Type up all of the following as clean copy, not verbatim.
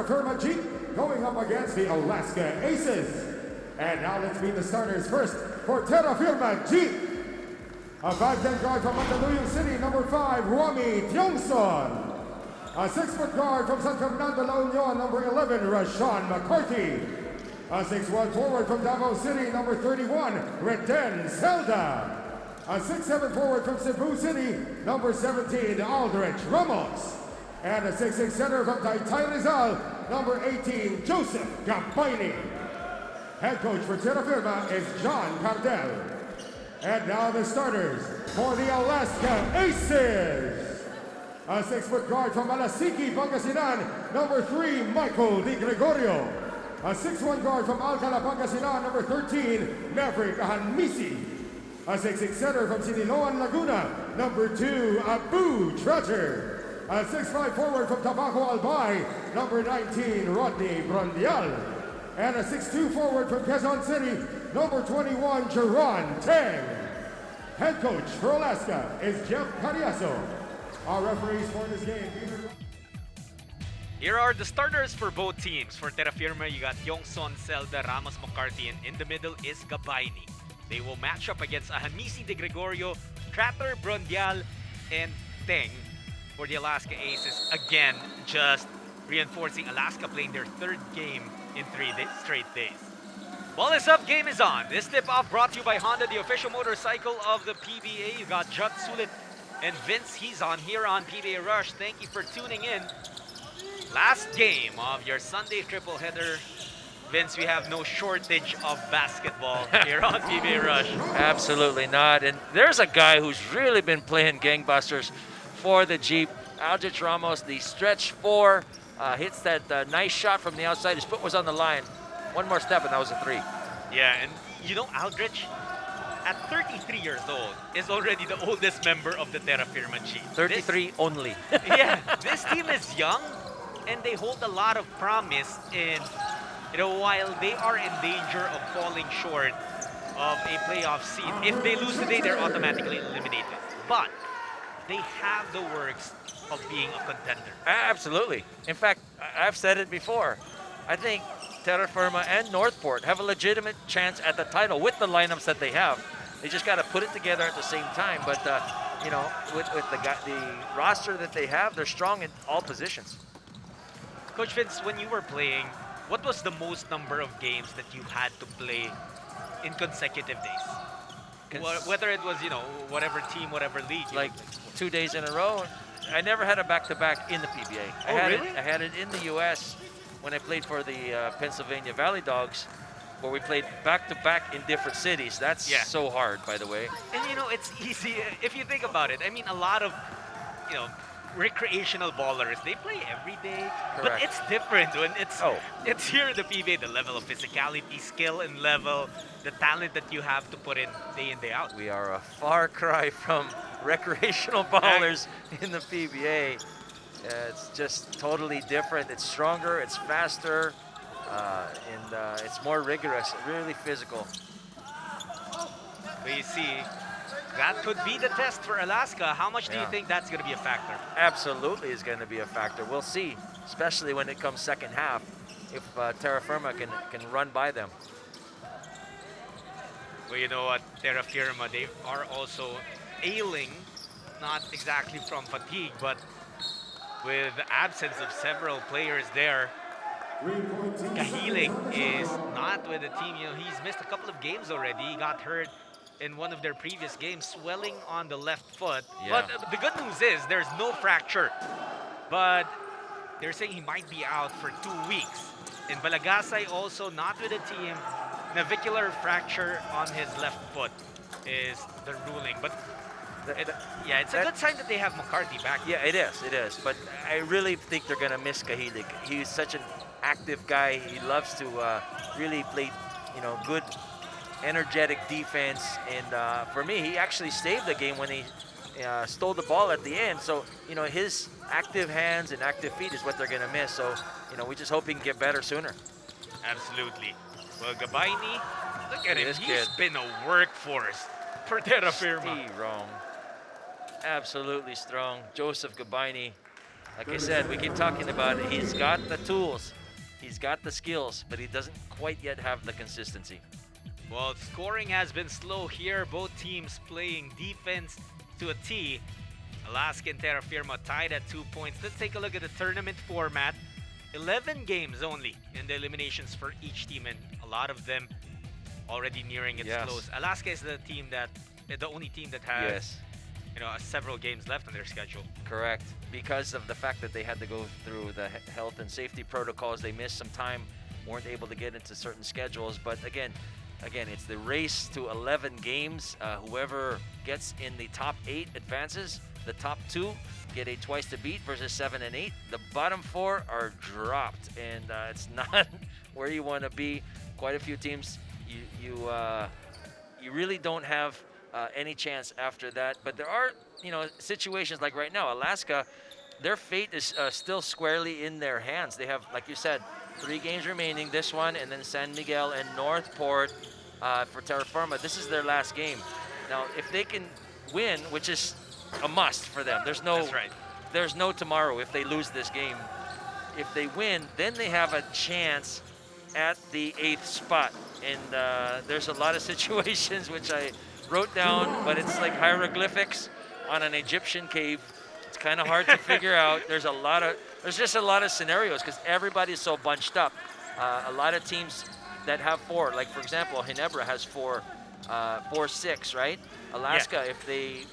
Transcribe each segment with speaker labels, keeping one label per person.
Speaker 1: Terrafirma Jeep going up against the Alaska Aces. And now let's meet the starters first for Terrafirma Jeep. A 5'10" guard from Mandaluyong City, number 5, Ruami Tiongson. A 6-foot guard from San Fernando, La Union, number 11, Rashawn McCarthy. A 6'1" forward from Davao City, number 31, Reten Zelda. A 6'7" forward from Cebu City, number 17, Aldrich Ramos. And a 6'6" center from Taytay Rizal, number 18, Joseph Gabayni. Head coach for Terrafirma is John Cardell. And now the starters for the Alaska Aces. A 6-foot guard from Alasiki, Pangasinan, number 3, Michael Di Gregorio. A 6'1" guard from Alcala, Pangasinan, number 13, Maverick Ahanmisi. A 6'6" center from Siniloan, Laguna, number 2, Abu Treasure. A 6'5" forward from Tabaco Albay, number 19, Rodney Brondial. And a 6'2" forward from Quezon City, number 21, Jeron Teng. Head coach for Alaska is Jeff Cariaso. Our referees for this game.
Speaker 2: Here are the starters for both teams. For Terrafirma, you got Tiongson, Zelda, Ramos, McCarthy, and in the middle is Gabayni. They will match up against Ahanmisi De Gregorio, Tratter, Brondial, and Teng for the Alaska Aces. Again, just reinforcing Alaska playing their third game in 3 straight days. Ball is up, game is on. This tip-off brought to you by Honda, the official motorcycle of the PBA. You got Judd Sulit and Vince Hizon here on PBA Rush. Thank you for tuning in. Last game of your Sunday triple header. Vince, we have no shortage of basketball here on PBA Rush.
Speaker 3: Absolutely not. And there's a guy who's really been playing gangbusters for the Jeep. Aldrich Ramos, the stretch 4, hits that nice shot from the outside. His foot was on the line. One more step and that was a 3.
Speaker 2: Yeah, and you know Aldrich, at 33 years old, is already the oldest member of the Terrafirma Jeep.
Speaker 3: 33 only.
Speaker 2: Yeah, this team is young and they hold a lot of promise, and while they are in danger of falling short of a playoff seed, if they lose today, they're automatically eliminated. But they have the works of being a contender.
Speaker 3: Absolutely. In fact, I've said it before. I think Terrafirma and Northport have a legitimate chance at the title with the lineups that they have. They just got to put it together at the same time. But with the roster that they have, they're strong in all positions.
Speaker 2: Coach Vince, when you were playing, what was the most number of games that you had to play in consecutive days? Whether it was, whatever team, whatever league.
Speaker 3: Like 2 days in a row. I never had a back-to-back in the PBA.
Speaker 2: Really?
Speaker 3: I had it in the U.S. when I played for the Pennsylvania Valley Dogs, where we played back-to-back in different cities. That's so hard, by the way.
Speaker 2: And it's easy if you think about it. I mean, a lot of, recreational ballers, they play every day.
Speaker 3: Correct.
Speaker 2: But it's different when it's here in the PBA, the level of physicality, skill, and level, the talent that you have to put in day out.
Speaker 3: We are a far cry from recreational ballers in the PBA. It's just totally different. It's stronger, it's faster, and it's more rigorous, really physical.
Speaker 2: But you see, that could be the test for Alaska. How much do you think that's going to be a factor?
Speaker 3: Absolutely is going to be a factor. We'll see, especially when it comes second half, if Terrafirma can run by them.
Speaker 2: Well, you know what, Terrafirma, they are also ailing, not exactly from fatigue, but with the absence of several players there. Kahilig is not with the team. He's missed a couple of games already. He got hurt in one of their previous games, swelling on the left foot.
Speaker 3: Yeah.
Speaker 2: But the good news is there's no fracture. But they're saying he might be out for 2 weeks. In Balagasay, also not with the team. Navicular fracture on his left foot is the ruling. But it's a good sign that they have McCarthy back.
Speaker 3: Yeah, it is. But I really think they're going to miss Kahilig. He's such an active guy. He loves to really play, good, energetic defense. And for me, he actually saved the game when he stole the ball at the end. So, his active hands and active feet is what they're going to miss. So, we just hope he can get better sooner.
Speaker 2: Absolutely. Well, Gabayni, look at him.
Speaker 3: This
Speaker 2: He's
Speaker 3: kid.
Speaker 2: been a workhorse for Terrafirma.
Speaker 3: Strong. Absolutely strong. Joseph Gabayni. Like I said, we keep talking about it. He's got the tools, he's got the skills, but he doesn't quite yet have the consistency.
Speaker 2: Well, scoring has been slow here. Both teams playing defense to a T. Alaska and Terrafirma tied at 2 points. Let's take a look at the tournament format. 11 games only in the eliminations for each team, and a lot of them already nearing its close. Alaska is the only team that has several games left on their schedule.
Speaker 3: Correct. Because of the fact that they had to go through the health and safety protocols, they missed some time, weren't able to get into certain schedules. But again, it's the race to 11 games. Whoever gets in the top 8 advances. The top 2 get a twice to beat versus 7 and 8. The bottom 4 are dropped, and it's not where you want to be. Quite a few teams, you really don't have any chance after that. But there are situations like right now, Alaska, their fate is still squarely in their hands. They have, like you said, 3 games remaining. This one, and then San Miguel and Northport for Terrafirma. This is their last game. Now, if they can win, which is a must for them. There's no tomorrow if they lose this game. If they win, then they have a chance at the 8th spot. And there's a lot of situations which I wrote down, but it's like hieroglyphics on an Egyptian cave. It's kind of hard to figure out. There's just a lot of scenarios because everybody's so bunched up. A lot of teams that have 4, like for example, Ginebra has 4-6, right? Alaska, if they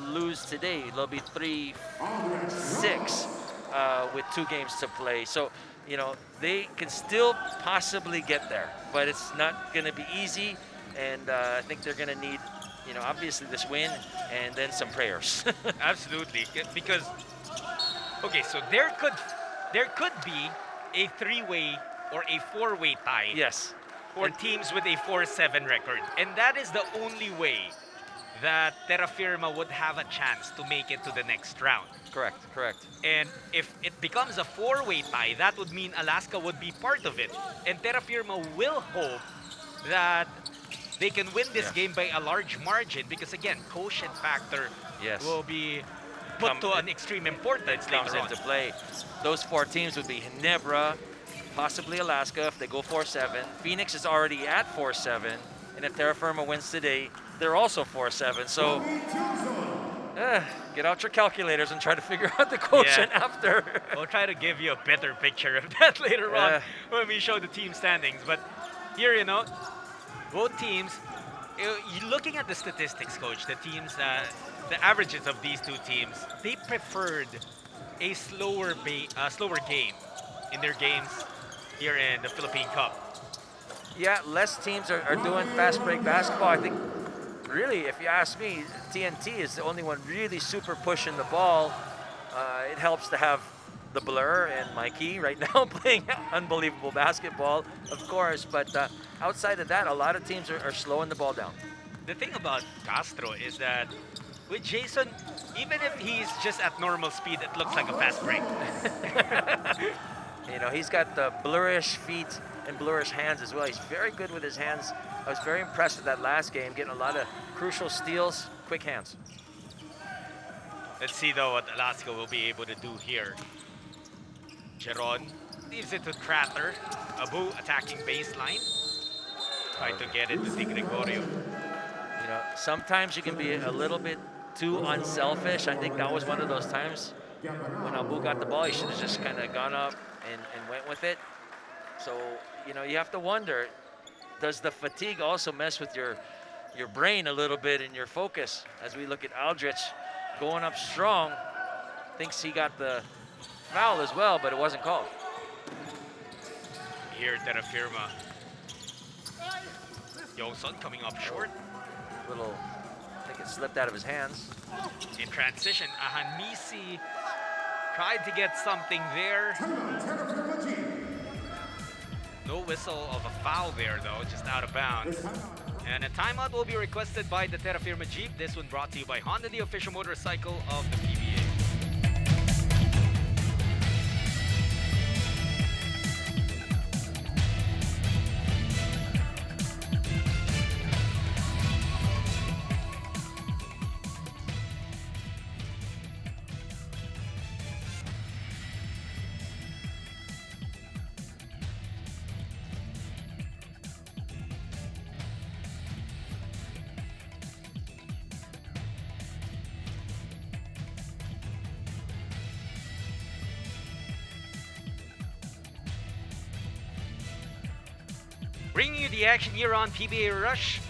Speaker 3: lose today, they'll be 3-6 with 2 games to play. So, they can still possibly get there, but it's not going to be easy. And I think they're going to need, obviously this win and then some prayers.
Speaker 2: Absolutely, because so there could be a 3-way or a 4-way tie.
Speaker 3: Yes.
Speaker 2: For teams with a 4-7 record, and that is the only way that Terrafirma would have a chance to make it to the next round.
Speaker 3: Correct.
Speaker 2: And if it becomes a 4-way tie, that would mean Alaska would be part of it. And Terrafirma will hope that they can win this game by a large margin because, again, quotient factor will be put to an extreme importance
Speaker 3: comes
Speaker 2: later on.
Speaker 3: into play. Those 4 teams would be Ginebra, possibly Alaska if they go 4-7. Phoenix is already at 4-7. And if Terrafirma wins today, they're also 4-7. So get out your calculators and try to figure out the quotient after.
Speaker 2: We'll try to give you a better picture of that later on when we show the team standings. But here, both teams, looking at the statistics, Coach, the teams, the averages of these 2 teams, they preferred a slower game in their games here in the Philippine Cup.
Speaker 3: Yeah, less teams are doing fast break basketball. I think, really, if you ask me, TNT is the only one really super pushing the ball. It helps to have the Blur and Mikey right now playing unbelievable basketball, of course. But outside of that, a lot of teams are slowing the ball down.
Speaker 2: The thing about Castro is that with Jason, even if he's just at normal speed, it looks like a fast break.
Speaker 3: He's got the blurrish feet and blurrish hands as well. He's very good with his hands. I was very impressed with that last game, getting a lot of crucial steals, quick hands.
Speaker 2: Let's see, though, what Alaska will be able to do here. Jeron leaves it to Crater. Abu attacking baseline. Try to get it to Di Gregorio.
Speaker 3: Sometimes you can be a little bit too unselfish. I think that was one of those times when Abu got the ball. He should have just kind of gone up and went with it. So, you have to wonder, does the fatigue also mess with your brain a little bit and your focus? As we look at Aldrich going up strong, thinks he got the foul as well, but it wasn't called.
Speaker 2: Here, Terrafirma. Yongson coming up short.
Speaker 3: I think it slipped out of his hands.
Speaker 2: In transition, Ahanisi tried to get something there. No whistle of a foul there, though, just out of bounds. And a timeout will be requested by the Terrafirma Jeep. This one brought to you by Honda, the official motorcycle of the PBA. Bringing you the action here on PBA Rush.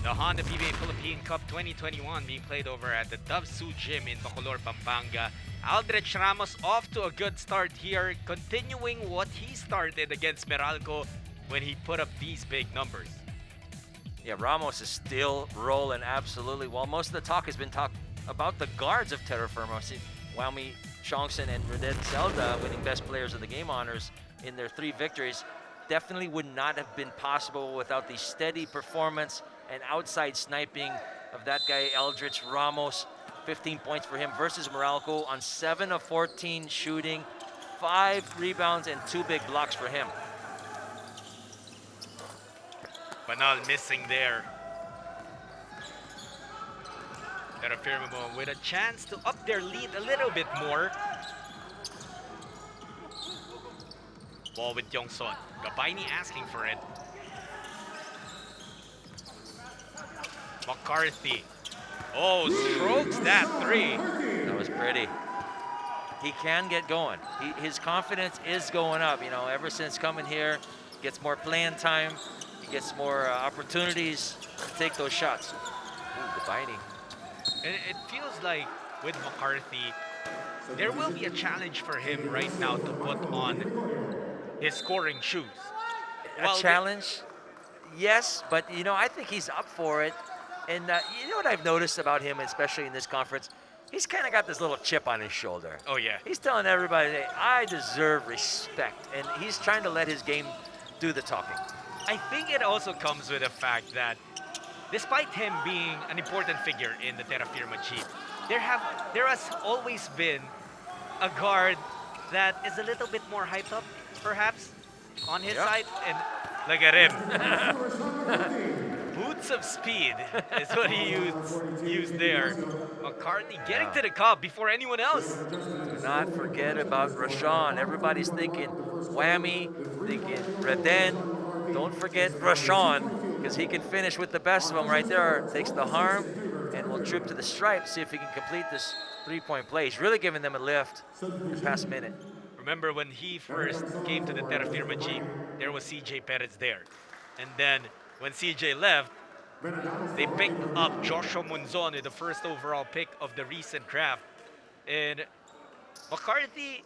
Speaker 2: The Honda PBA Philippine Cup 2021 being played over at the Dove Su Gym in Bacolor, Pampanga. Aldrich Ramos off to a good start here, continuing what he started against Meralco when he put up these big numbers.
Speaker 3: Yeah, Ramos is still rolling, absolutely. While most of the talk has been about the guards of Terrafirma. See, Wami Chongson and Roden Zelda winning Best Players of the Game honors in their 3 victories. Definitely would not have been possible without the steady performance and outside sniping of that guy, Eldritch Ramos. 15 points for him versus Meralco on 7 of 14 shooting, 5 rebounds and 2 big blocks for him.
Speaker 2: Banal missing there. Terrafirma with a chance to up their lead a little bit more. Ball with Yongson. Gabaini asking for it. McCarthy. Oh, strokes that 3.
Speaker 3: That was pretty. He can get going. His confidence is going up. You know, ever since coming here, gets more playing time. He gets more opportunities to take those shots. Ooh, Gabaini.
Speaker 2: And it feels like with McCarthy, there will be a challenge for him right now to put on his scoring shoes.
Speaker 3: A challenge? Yes, but you know, I think he's up for it. And you know what I've noticed about him, especially in this conference? He's kind of got this little chip on his shoulder.
Speaker 2: Oh, yeah.
Speaker 3: He's telling everybody, hey, I deserve respect. And he's trying to let his game do the talking.
Speaker 2: I think it also comes with the fact that despite him being an important figure in the Terrafirma Jeep, there has always been a guard that is a little bit more hyped up, perhaps, on his side. And look at him. Boots of speed is what he used there. McCartney getting to the cup before anyone else.
Speaker 3: Do not forget about Rashawn. Everybody's thinking Whammy, thinking Reden. Don't forget Rashawn, because he can finish with the best of them right there. Takes the harm and will trip to the stripe, see if he can complete this 3-point play. He's really giving them a lift in the past minute.
Speaker 2: Remember when he first came to the Terrafirma Jeep, there was CJ Perez there. And then when CJ left, they picked up Joshua Munzon, the first overall pick of the recent draft. And McCarthy,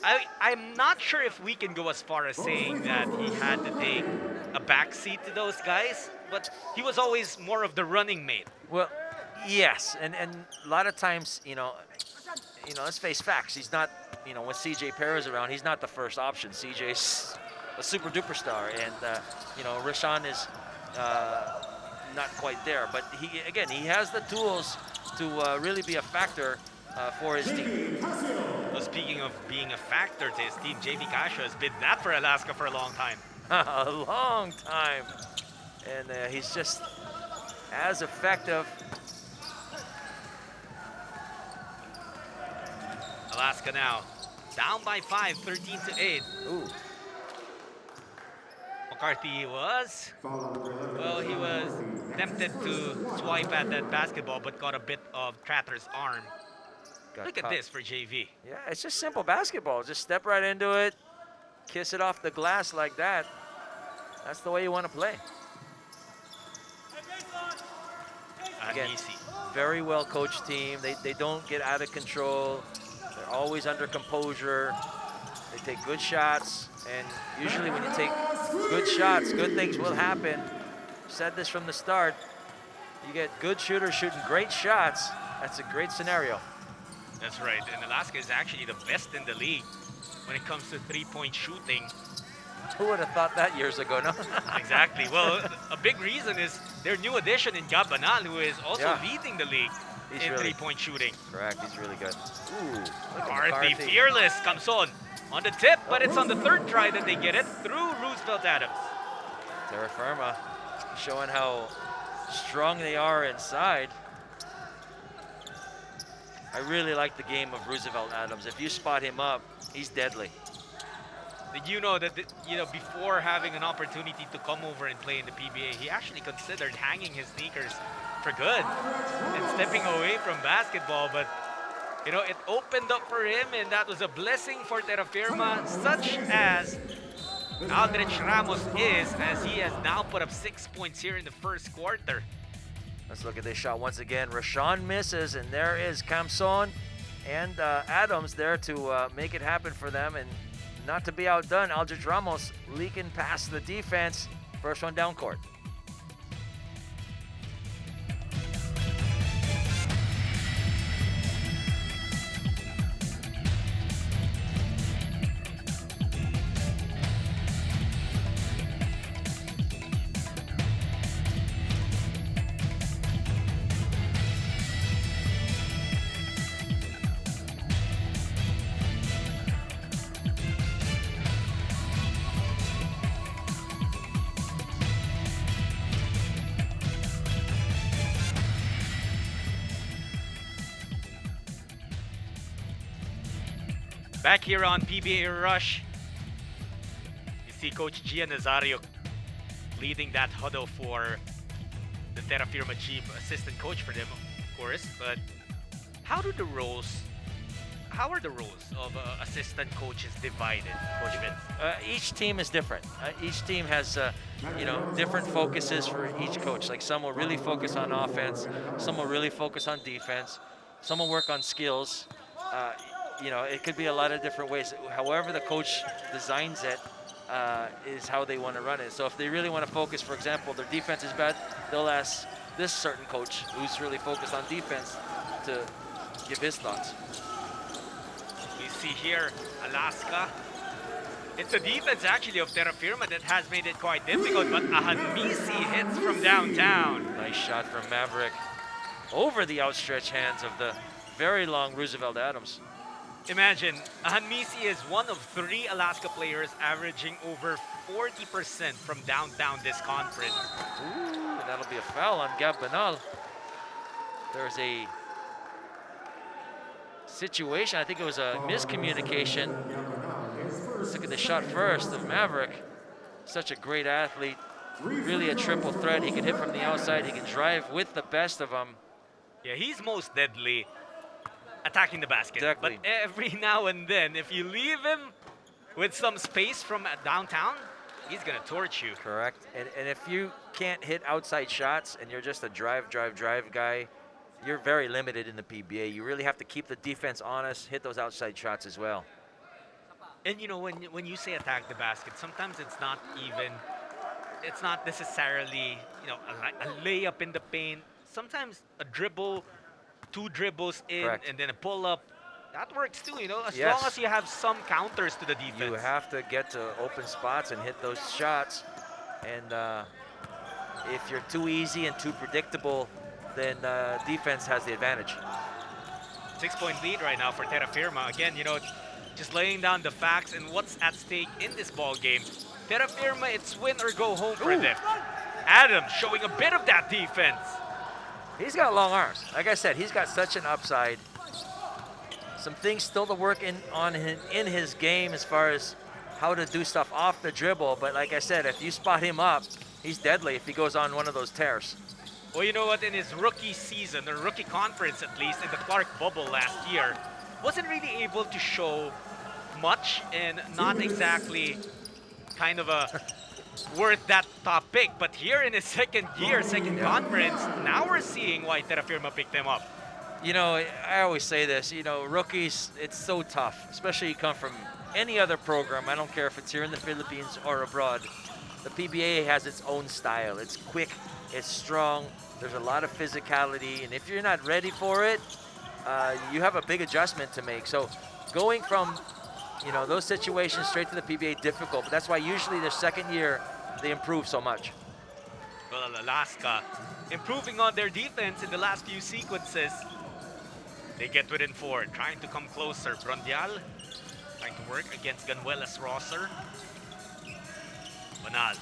Speaker 2: I'm not sure if we can go as far as saying that he had to take a backseat to those guys, but he was always more of the running mate.
Speaker 3: Well, yes, and a lot of times, you know, let's face facts. He's not, you know, when CJ Perez around, he's not the first option. CJ's a super duper star, and you know, Rashawn is not quite there. But he has the tools to really be a factor for his team.
Speaker 2: Well, speaking of being a factor to his team, JV Casio has been that for Alaska for a long time.
Speaker 3: A long time, and he's just as effective.
Speaker 2: Alaska now down by 5, 13-8.
Speaker 3: Ooh.
Speaker 2: McCarthy was tempted to swipe at that basketball, but got a bit of Tratter's arm. Look at this for JV.
Speaker 3: Yeah, it's just simple basketball. Just step right into it, kiss it off the glass like that. That's the way you want to play. Again, very well coached team. They don't get out of control. They're always under composure. They take good shots, and usually when you take good shots, good things will happen. Said this from the start. You get good shooters shooting great shots. That's a great scenario.
Speaker 2: That's right, and Alaska is actually the best in the league when it comes to three-point shooting.
Speaker 3: Who would have thought that years ago, no?
Speaker 2: Exactly. Well, a big reason is their new addition in Gab Banal, who is also leading the league in three-point shooting.
Speaker 3: Correct, he's really good. Ooh,
Speaker 2: McCarthy, fearless, comes on the tip, but it's on the third try that they get it through Roosevelt Adams.
Speaker 3: Terrafirma showing how strong they are inside. I really like the game of Roosevelt Adams. If you spot him up, he's deadly.
Speaker 2: Did you know that before having an opportunity to come over and play in the PBA, he actually considered hanging his sneakers for good and stepping away from basketball, but you know, it opened up for him, and that was a blessing for Terrafirma, such as Aldrich Ramos is, as he has now put up 6 points here in the first quarter.
Speaker 3: Let's look at this shot once again. Rashawn misses, and there is Camson and Adams there to make it happen for them. And not to be outdone, Aldrich Ramos leaking past the defense. First one down court.
Speaker 2: Back here on PBA Rush, you see Coach Gian Nazario leading that huddle for the Terrafirma Jeep, assistant coach for them, of course. But how are the roles of assistant coaches divided, Coach Vince?
Speaker 3: Each team is different. Each team has, different focuses for each coach. Like some will really focus on offense, some will really focus on defense, some will work on skills. It could be a lot of different ways. However the coach designs it is how they want to run it. So if they really want to focus, for example, their defense is bad, they'll ask this certain coach who's really focused on defense to give his thoughts.
Speaker 2: We see here Alaska. It's the defense actually of Terrafirma that has made it quite difficult, but Ahanmisi hits from downtown.
Speaker 3: Nice shot from Maverick over the outstretched hands of the very long Roosevelt Adams.
Speaker 2: Imagine, Ahanmisi is one of 3 Alaska players averaging over 40% from downtown this conference.
Speaker 3: Ooh, that'll be a foul on Gab Banal. There's a situation, I think it was a miscommunication. Let's look at the shot first of Maverick. Such a great athlete, really a triple threat. He can hit from the outside, he can drive with the best of them.
Speaker 2: Yeah, he's most deadly attacking the basket.
Speaker 3: Exactly.
Speaker 2: But every now and then, if you leave him with some space from downtown, he's gonna torch you.
Speaker 3: Correct. And if you can't hit outside shots and you're just a drive guy, you're very limited in the PBA. You really have to keep the defense honest, hit those outside shots as well.
Speaker 2: And when you say attack the basket, sometimes it's not necessarily a layup in the paint. Sometimes a dribble, 2 dribbles in,
Speaker 3: Correct.
Speaker 2: and then a pull-up. That works too, as
Speaker 3: Yes.
Speaker 2: long as you have some counters to the defense.
Speaker 3: You have to get to open spots and hit those shots. And if you're too easy and too predictable, then defense has the advantage.
Speaker 2: 6-point lead right now for Terrafirma. Again, just laying down the facts and what's at stake in this ball game. Terrafirma, it's win or go home for them. Adams showing a bit of that defense.
Speaker 3: He's got long arms. Like I said, he's got such an upside. Some things still to work in his game as far as how to do stuff off the dribble. But like I said, if you spot him up, he's deadly if he goes on one of those tears.
Speaker 2: Well, you know what? In his rookie season, or rookie conference at least, in the Clark bubble last year, wasn't really able to show much and not exactly kind of a worth that top pick. But here in his second conference, now we're seeing why Terrafirma picked him up.
Speaker 3: I always say this, rookies, it's so tough, especially you come from any other program. I don't care if it's here in the Philippines or abroad. The PBA has its own style. It's quick, it's strong, there's a lot of physicality, and if you're not ready for it, you have a big adjustment to make. So going from, those situations straight to the PBA, difficult, but that's why usually their second year, they improve so much.
Speaker 2: Well, Alaska improving on their defense in the last few sequences. They get within 4, trying to come closer. Brondial trying to work against Ganuelas Rosser. Banal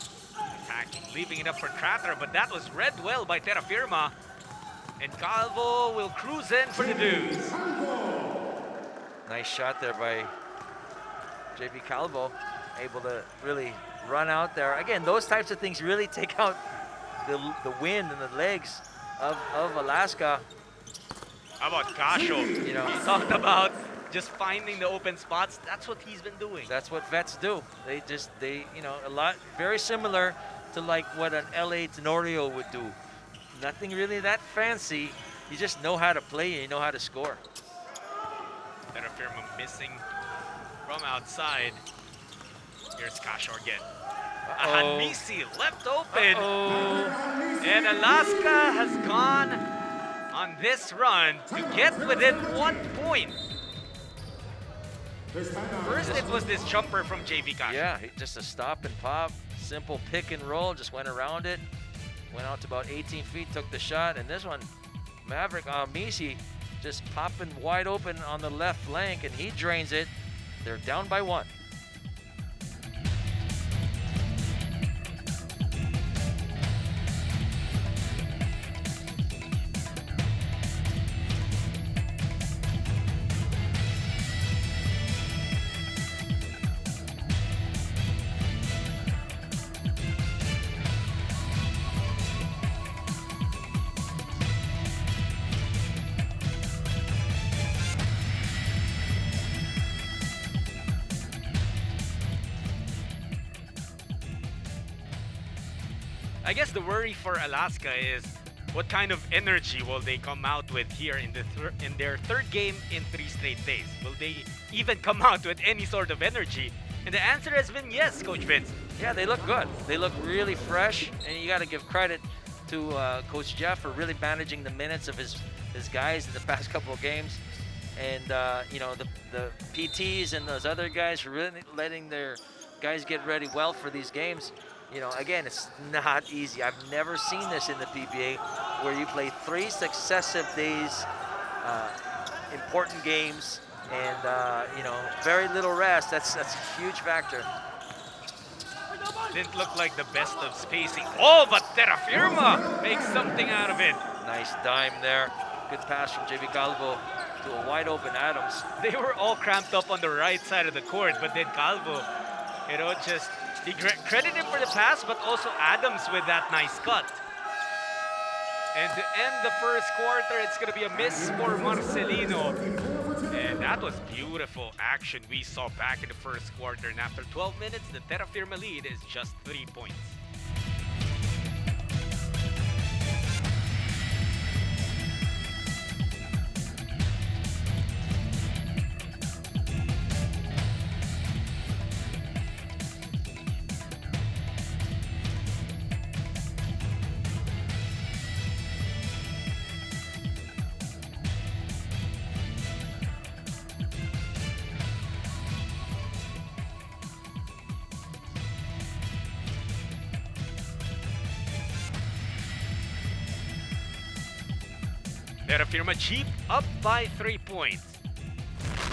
Speaker 2: attacking, leaving it up for Tratter, but that was read well by Terrafirma. And Calvo will cruise in for the dudes.
Speaker 3: Nice shot there by JV Calvo, able to really run out there. Again, those types of things really take out the wind and the legs of Alaska.
Speaker 2: How about Casio? You talked about just finding the open spots. That's what he's been doing.
Speaker 3: That's what vets do. A lot, very similar to like what an LA Tenorio would do. Nothing really that fancy. You just know how to play and you know how to score.
Speaker 2: Terrafirma missing from outside. Here's Kashor again. Hanmisi left open. And Alaska has gone on this run to get within 1 point. First it was this jumper from JV Kashor.
Speaker 3: Yeah, just a stop and pop. Simple pick and roll, just went around it. Went out to about 18 feet, took the shot. And this one, Maverick Misi just popping wide open on the left flank, and he drains it. They're down by 1.
Speaker 2: I guess the worry for Alaska is what kind of energy will they come out with here in their third game in 3 straight days? Will they even come out with any sort of energy? And the answer has been yes, Coach Vince.
Speaker 3: Yeah, they look good. They look really fresh, and you got to give credit to Coach Jeff for really managing the minutes of his guys in the past couple of games. And, the PTs and those other guys for really letting their guys get ready well for these games. Again, it's not easy. I've never seen this in the PBA where you play 3 successive days, important games, and, very little rest. That's a huge factor.
Speaker 2: Didn't look like the best of spacing. Oh, but Terrafirma makes something out of it.
Speaker 3: Nice dime there. Good pass from JV Calvo to a wide open Adams.
Speaker 2: They were all cramped up on the right side of the court, but then Calvo, he credited him for the pass, but also Adams with that nice cut. And to end the first quarter, it's going to be a miss for Marcelino. And that was beautiful action we saw back in the first quarter. And after 12 minutes, the Terrafirma lead is just 3 points. Terrafirma Dyip up by 3 points.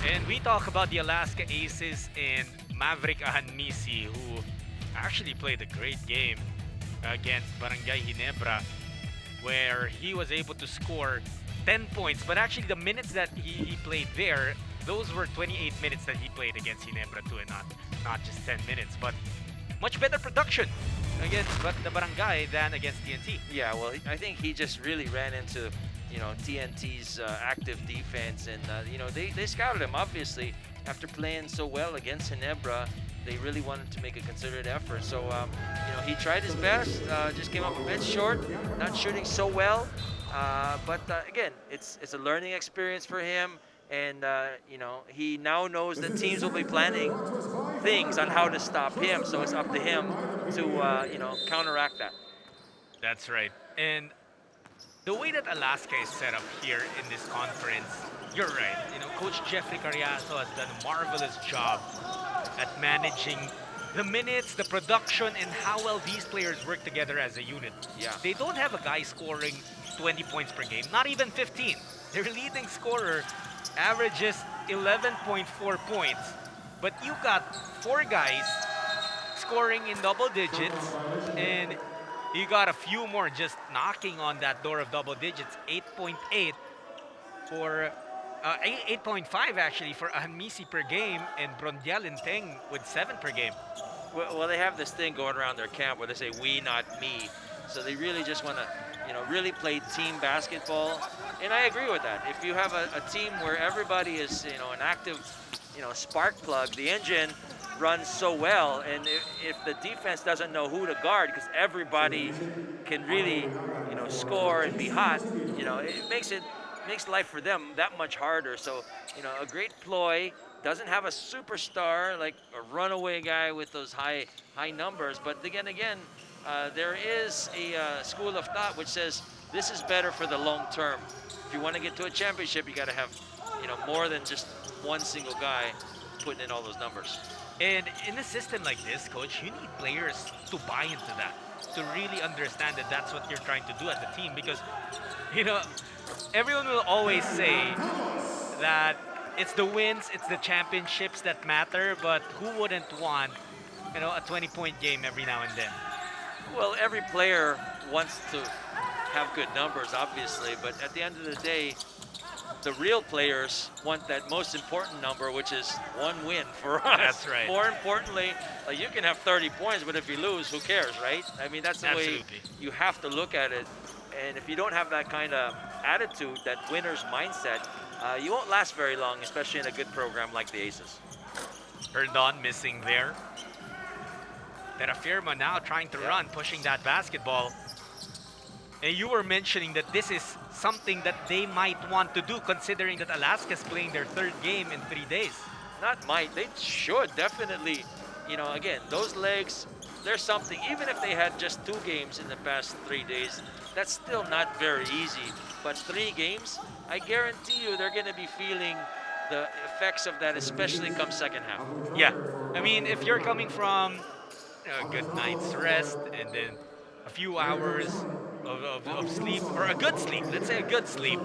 Speaker 2: And we talk about the Alaska Aces and Maverick Hanmisi, who actually played a great game against Barangay Ginebra, where he was able to score 10 points. But actually the minutes that he played there, those were 28 minutes that he played against Ginebra too, and not just 10 minutes. But much better production against the Barangay than against TNT.
Speaker 3: Yeah, well, I think he just really ran into TNT's active defense, and they scouted him. Obviously, after playing so well against Ginebra, they really wanted to make a concerted effort. So he tried his best, just came up a bit short, not shooting so well. But again, it's a learning experience for him, and he now knows that teams will be planning things on how to stop him. So it's up to him to counteract that.
Speaker 2: That's right. And the way that Alaska is set up here in this conference, you're right. Coach Jeffrey Carriazo has done a marvelous job at managing the minutes, the production, and how well these players work together as a unit.
Speaker 3: Yeah.
Speaker 2: They don't have a guy scoring 20 points per game, not even 15. Their leading scorer averages 11.4 points, but you got 4 guys scoring in double digits, and you got a few more just knocking on that door of double digits. 8.8 for 8.5 actually for Hanmisi per game, and Brondial and Teng with 7 per game.
Speaker 3: Well, they have this thing going around their camp where they say "we, not me," so they really just want to really played team basketball. And I agree with that. If you have a team where everybody is, an active, spark plug, the engine runs so well. And if the defense doesn't know who to guard, because everybody can really, score and be hot, it makes life for them that much harder. So, a great ploy doesn't have a superstar like a runaway guy with those high numbers, but again, there is a school of thought which says this is better for the long term. If you want to get to a championship, you got to have, more than just one single guy putting in all those numbers.
Speaker 2: And in a system like this, coach, you need players to buy into that, to really understand that that's what you're trying to do as a team. Because, everyone will always say that it's the wins, it's the championships that matter, but who wouldn't want, a 20-point game every now and then?
Speaker 3: Well, every player wants to have good numbers, obviously, but at the end of the day, the real players want that most important number, which is one win for us.
Speaker 2: That's right.
Speaker 3: More importantly, you can have 30 points, but if you lose, who cares, right? I mean, that's the way you have to look at it. And if you don't have that kind of attitude, that winner's mindset, you won't last very long, especially in a good program like the Aces.
Speaker 2: Herndon missing there. Terrafirma now trying to run, pushing that basketball. And you were mentioning that this is something that they might want to do, considering that Alaska's playing their third game in 3 days.
Speaker 3: Not might, they should definitely. Again, those legs, there's something. Even if they had just 2 games in the past 3 days, that's still not very easy. But 3 games, I guarantee you they're going to be feeling the effects of that, especially come second half.
Speaker 2: Yeah, I mean, if you're coming from a good night's rest and then a few hours of sleep, or a good sleep, let's say a good sleep,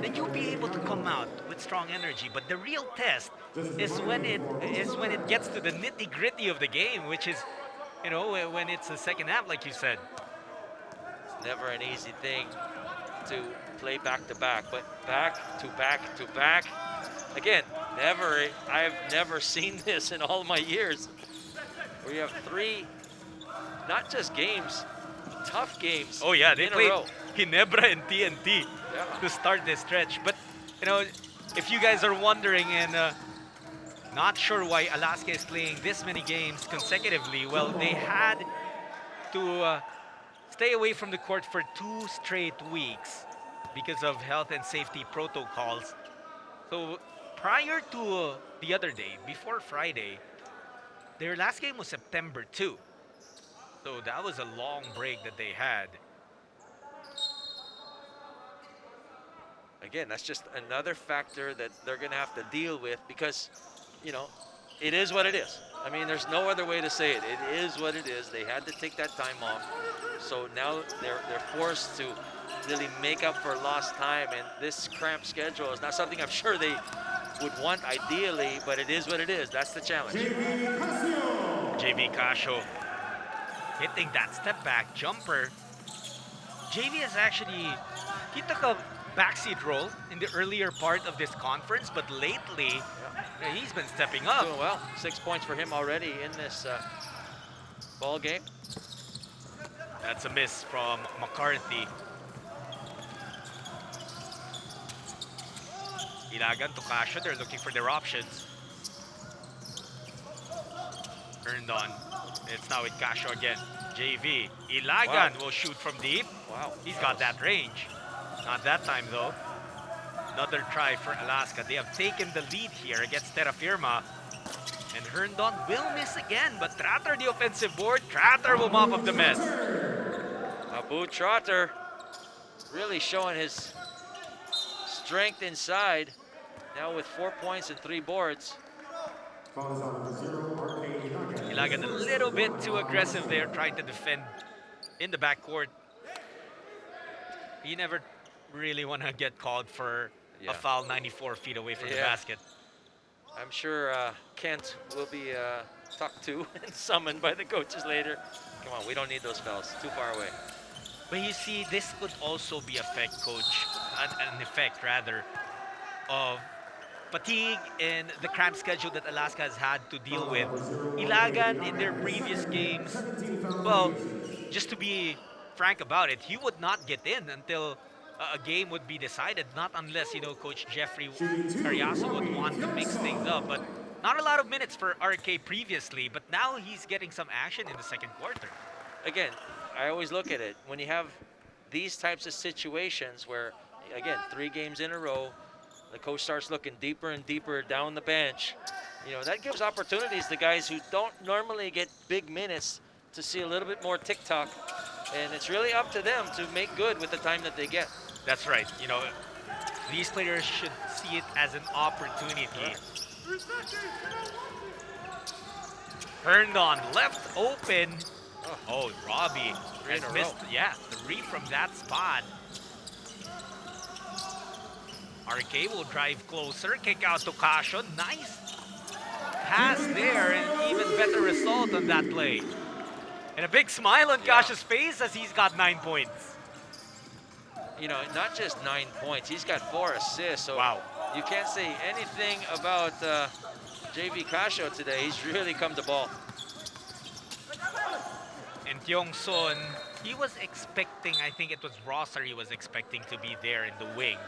Speaker 2: then you'll be able to come out with strong energy. But the real test is when it gets to the nitty-gritty of the game, which is, when it's the second half, like you said.
Speaker 3: It's never an easy thing to play back to back, but back to back to back. Again, I've never seen this in all my years. We have 3, not just games, tough games.
Speaker 2: Oh yeah, they
Speaker 3: in
Speaker 2: played
Speaker 3: a row.
Speaker 2: Ginebra and TNT to start this stretch. But if you guys are wondering and not sure why Alaska is playing this many games consecutively, well, they had to stay away from the court for 2 straight weeks because of health and safety protocols. So prior to the other day, before Friday, their last game was September 2. So that was a long break that they had.
Speaker 3: Again, that's just another factor that they're going to have to deal with because, it is what it is. I mean, there's no other way to say it. It is what it is. They had to take that time off. So now they're forced to really make up for lost time. And this cramped schedule is not something I'm sure they would want ideally, but it is what it is. That's the challenge.
Speaker 2: JV Casio hitting that step back jumper. JV has he took a backseat role in the earlier part of this conference, but lately he's been stepping up.
Speaker 3: Doing well. 6 points for him already in this ball game.
Speaker 2: That's a miss from McCarthy. Ilagan to Casio, they're looking for their options. Earned on. It's now with Casio again. JV. Ilagan will shoot from deep.
Speaker 3: Wow.
Speaker 2: He's got that range. Not that time though. Another try for Alaska. They have taken the lead here against Terrafirma. And Herndon will miss again, but Trotter the offensive board. Trotter will mop up the mess.
Speaker 3: Abu Trotter really showing his strength inside. Now with 4 points and 3 boards.
Speaker 2: Ilagan a little bit too aggressive there, trying to defend in the backcourt. You never really want to get called for a foul 94 feet away from the basket.
Speaker 3: I'm sure Kent will be talked to and summoned by the coaches later. Come on, we don't need those fouls. Too far away.
Speaker 2: But you see, this could also be an effect rather, of fatigue and the cramped schedule that Alaska has had to deal with. Ilagan in their previous games, well, just to be frank about it, he would not get in until a game would be decided, not unless, Coach Jeffrey Cariaso would want to mix things up. But not a lot of minutes for RK previously, but now he's getting some action in the second quarter.
Speaker 3: Again, I always look at it. When you have these types of situations where, again, 3 games in a row, the coach starts looking deeper and deeper down the bench, that gives opportunities to guys who don't normally get big minutes to see a little bit more tick-tock. And it's really up to them to make good with the time that they get.
Speaker 2: That's right. These players should see it as an opportunity. Herndon left open. Oh, Robbie has missed. Yeah, 3 from that spot. RK will drive closer, kick out to Casio. Nice pass there, and even better result on that play. And a big smile on Casio's face as he's got 9 points.
Speaker 3: Not just 9 points, he's got 4 assists. So
Speaker 2: wow.
Speaker 3: You can't say anything about JV Casio today. He's really come to ball.
Speaker 2: And Yongson, he was expecting, I think it was Rosser he was expecting to be there in the wing.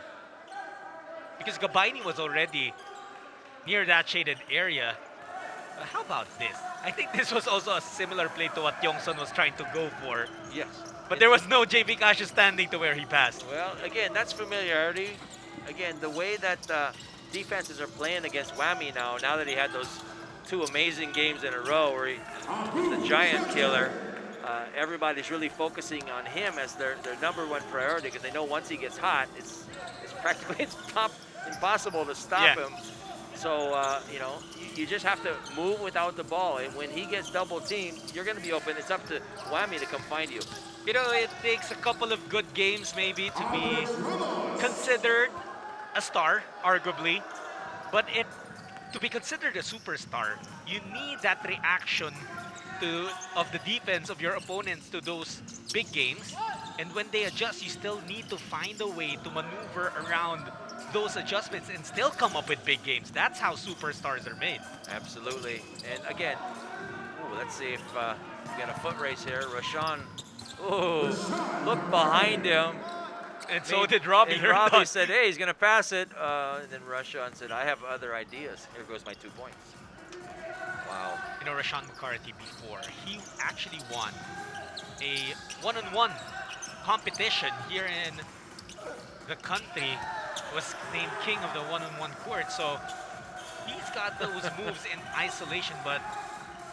Speaker 2: Because Gabaini was already near that shaded area. How about this? I think this was also a similar play to what Yongson was trying to go for.
Speaker 3: Yes.
Speaker 2: But there was no JV Casio standing to where he passed.
Speaker 3: Well, again, that's familiarity. Again, the way that defenses are playing against Whammy now that he had those 2 amazing games in a row where he's the giant killer, everybody's really focusing on him as their number 1 priority because they know once he gets hot, it's practically impossible to stop him. So, you just have to move without the ball. And when he gets double teamed, you're going to be open. It's up to Whammy to come find you.
Speaker 2: It takes a couple of good games maybe to be considered a star, arguably. But to be considered a superstar, you need that reaction of the defense of your opponents to those big games. And when they adjust, you still need to find a way to maneuver around those adjustments and still come up with big games. That's how superstars are made.
Speaker 3: Absolutely. And again, let's see if we get a foot race here. Rashawn, look behind him.
Speaker 2: And so did Robbie.
Speaker 3: And Robbie said, hey, he's going to pass it. And then Rashawn said, I have other ideas. Here goes my 2 points. Wow.
Speaker 2: Rashawn McCarthy before, he actually won a one-on-one competition here in the country. Was named king of the one-on-one court. So he's got those moves in isolation, but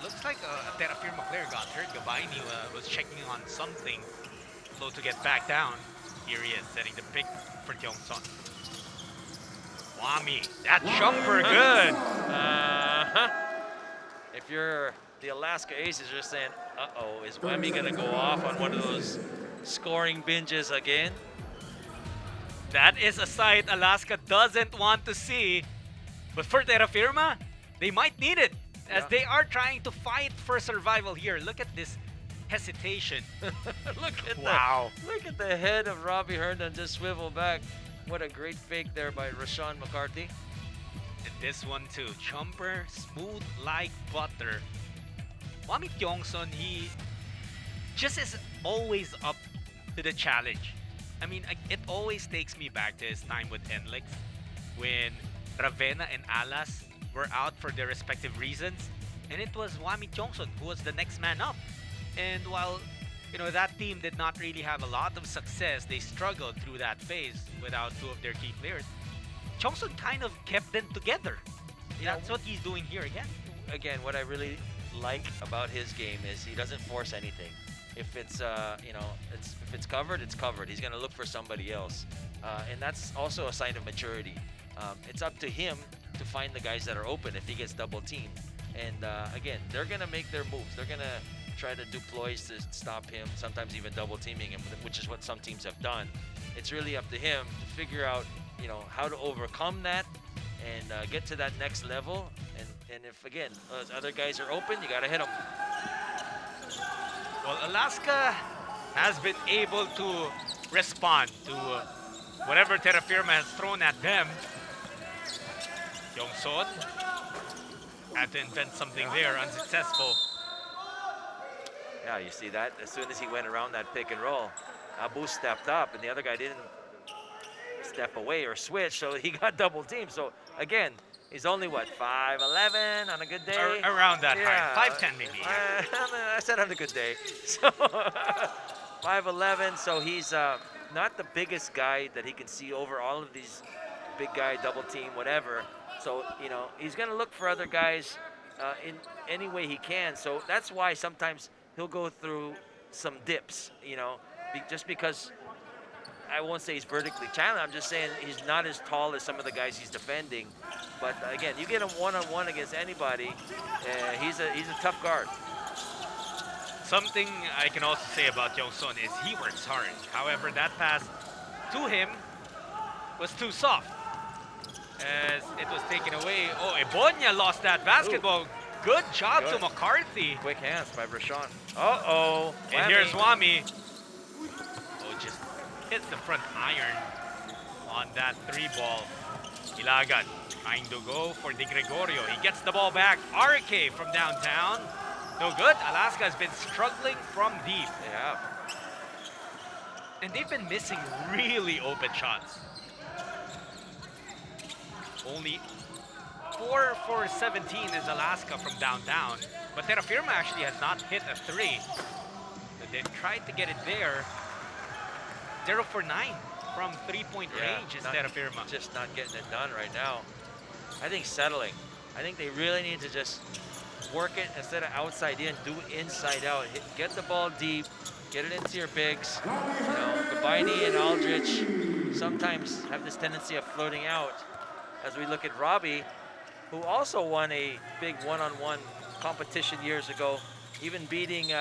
Speaker 2: looks like a Terrafirma player got hurt. Gabaini was checking on something. Slow to get back down. Here he is, setting the pick for Yongson. Whammy, that jumper, good.
Speaker 3: If you're the Alaska Aces, you're saying, uh-oh, is Whammy going to go off on one of those scoring binges again?
Speaker 2: That is a sight Alaska doesn't want to see. But for Terrafirma, they might need it as they are trying to fight for survival here. Look at this hesitation.
Speaker 3: Look at look at the head of Robbie Herndon just swivel back. What a great fake there by Rashawn McCarthy.
Speaker 2: And this one too, jumper, smooth like butter. Whammy Yongson, he just is always up to the challenge. I mean, it always takes me back to his time with NLEX when Ravenna and Alas were out for their respective reasons, and it was Whammy Yongson who was the next man up. And while that team did not really have a lot of success, they struggled through that phase without 2 of their key players. Yongson kind of kept them together. That's what he's doing here again.
Speaker 3: Again, what I really like about his game is he doesn't force anything. If it's if it's covered, it's covered. He's going to look for somebody else, and that's also a sign of maturity. It's up to him to find the guys that are open if he gets double teamed. And again, they're going to make their moves. They're going to try to do ploys to stop him, sometimes even double teaming him, which is what some teams have done. It's really up to him to figure out, how to overcome that and get to that next level. And if, again, those other guys are open, you got to hit them.
Speaker 2: Well, Alaska has been able to respond to whatever Terrafirma has thrown at them. Yongson had to invent something there, unsuccessful.
Speaker 3: Yeah, you see that? As soon as he went around that pick and roll, Abu stepped up, and the other guy didn't step away or switch, so he got double teamed. So again, he's only what, 5'11" on a good day?
Speaker 2: Around that
Speaker 3: Yeah.
Speaker 2: height. 5'10" maybe.
Speaker 3: I said on a good day. So 5'11", so he's not the biggest guy that he can see over all of these big guy, double team, whatever. So, you know, he's going to look for other guys in any way he can. So that's why sometimes he'll go through some dips, you know, just because I won't say he's vertically challenged. I'm just saying he's not as tall as some of the guys he's defending. But again, you get him one-on-one against anybody, he's a tough guard.
Speaker 2: Something I can also say about Yongson is he works hard. However, that pass to him was too soft, as it was taken away. Oh, Ebonya lost that basketball. Good job to McCarthy.
Speaker 3: Quick hands by Rashawn. Uh-oh.
Speaker 2: And here's Wami. Oh, just hits the front iron on that 3-ball. Ilagan trying to go for Di Gregorio. He gets the ball back. RK from downtown. No good. Alaska has been struggling from deep.
Speaker 3: Yeah.
Speaker 2: And they've been missing really open shots. Only 4 for 17 is Alaska from downtown. But Terrafirma actually has not hit a 3. They tried to get it there. 0 for 9 from 3-point range is Terrafirma.
Speaker 3: Just not getting it done right now. I think settling. I think they really need to just work it instead of outside in, do inside out. Get the ball deep, get it into your bigs. You know, Gabaini and Aldrich sometimes have this tendency of floating out. As we look at Robbie, who also won a big one-on-one competition years ago, even beating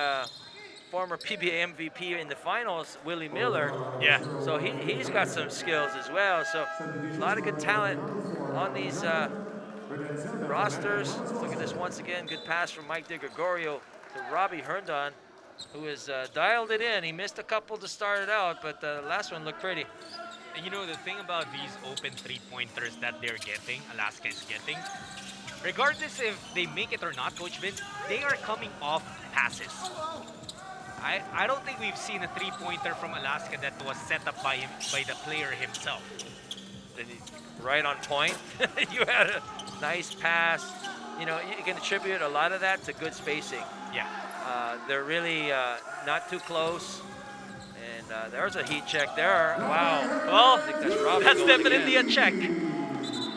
Speaker 3: former PBA MVP in the finals, Willie Miller.
Speaker 2: Yeah.
Speaker 3: So he's got some skills as well. So a lot of good talent on these rosters. Let's look at this once again. Good pass from Mike Di Gregorio to Robbie Herndon, who has dialed it in. He missed a couple to start it out, but the last one looked pretty.
Speaker 2: And you know, the thing about these open 3-pointers that they're getting, Alaska is getting, regardless if they make it or not, Coach Vin, they are coming off passes. I don't think we've seen a 3-pointer from Alaska that was set up by the player himself.
Speaker 3: Right on point. You had a nice pass. You know, you can attribute a lot of that to good spacing.
Speaker 2: Yeah.
Speaker 3: They're really not too close. And there's a heat check there. Wow. Well, I think that's Robbie.
Speaker 2: That's
Speaker 3: going
Speaker 2: definitely
Speaker 3: again.
Speaker 2: a check.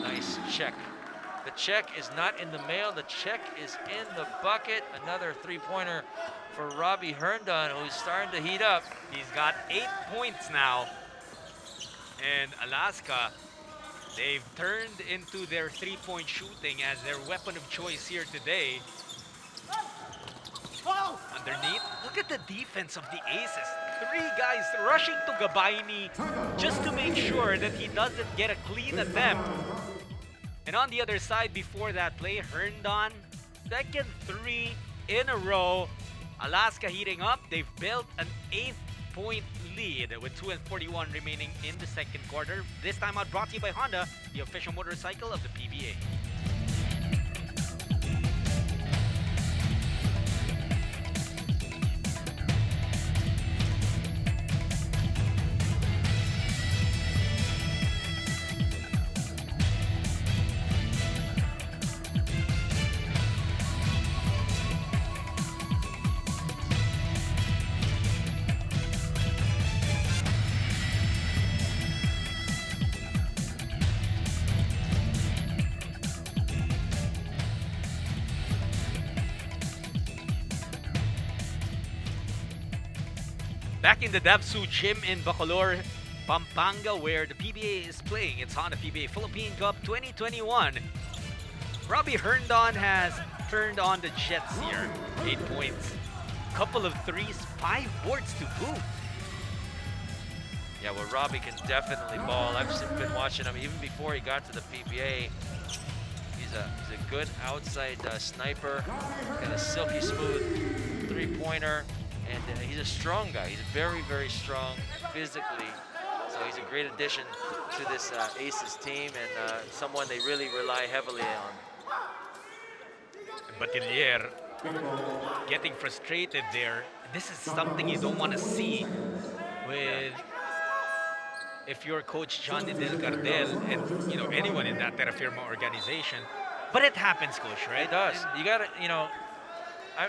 Speaker 3: Nice check. The check is not in the mail. The check is in the bucket. Another 3-pointer for Robbie Herndon, who's starting to heat up.
Speaker 2: He's got 8 points now. And Alaska, they've turned into their 3-point shooting as their weapon of choice here today. Underneath, look at the defense of the Aces. 3 guys rushing to Gabaini just to make sure that he doesn't get a clean attempt. And on the other side, before that play, Herndon, second 3 in a row. Alaska heating up. They've built an 8-point lead with 2:41 remaining in the second quarter. This time out brought to you by Honda, the official motorcycle of the PBA. Back in the Dabsu Gym in Bacolor, Pampanga, where the PBA is playing. It's Honda PBA Philippine Cup 2021. Robbie Herndon has turned on the Jets here. 8 points, couple of threes, 5 boards to boot.
Speaker 3: Yeah, well, Robbie can definitely ball. I've been watching him even before he got to the PBA. He's a good outside sniper, got a silky smooth 3-pointer. And he's a strong guy. He's very, very strong physically. So he's a great addition to this Aces team and someone they really rely heavily on.
Speaker 2: Batilier getting frustrated there. This is something you don't want to see with if you're Coach Johnny Del Cardel and anyone in that Terrafirma organization. But it happens, Coach, right?
Speaker 3: It does. You got to,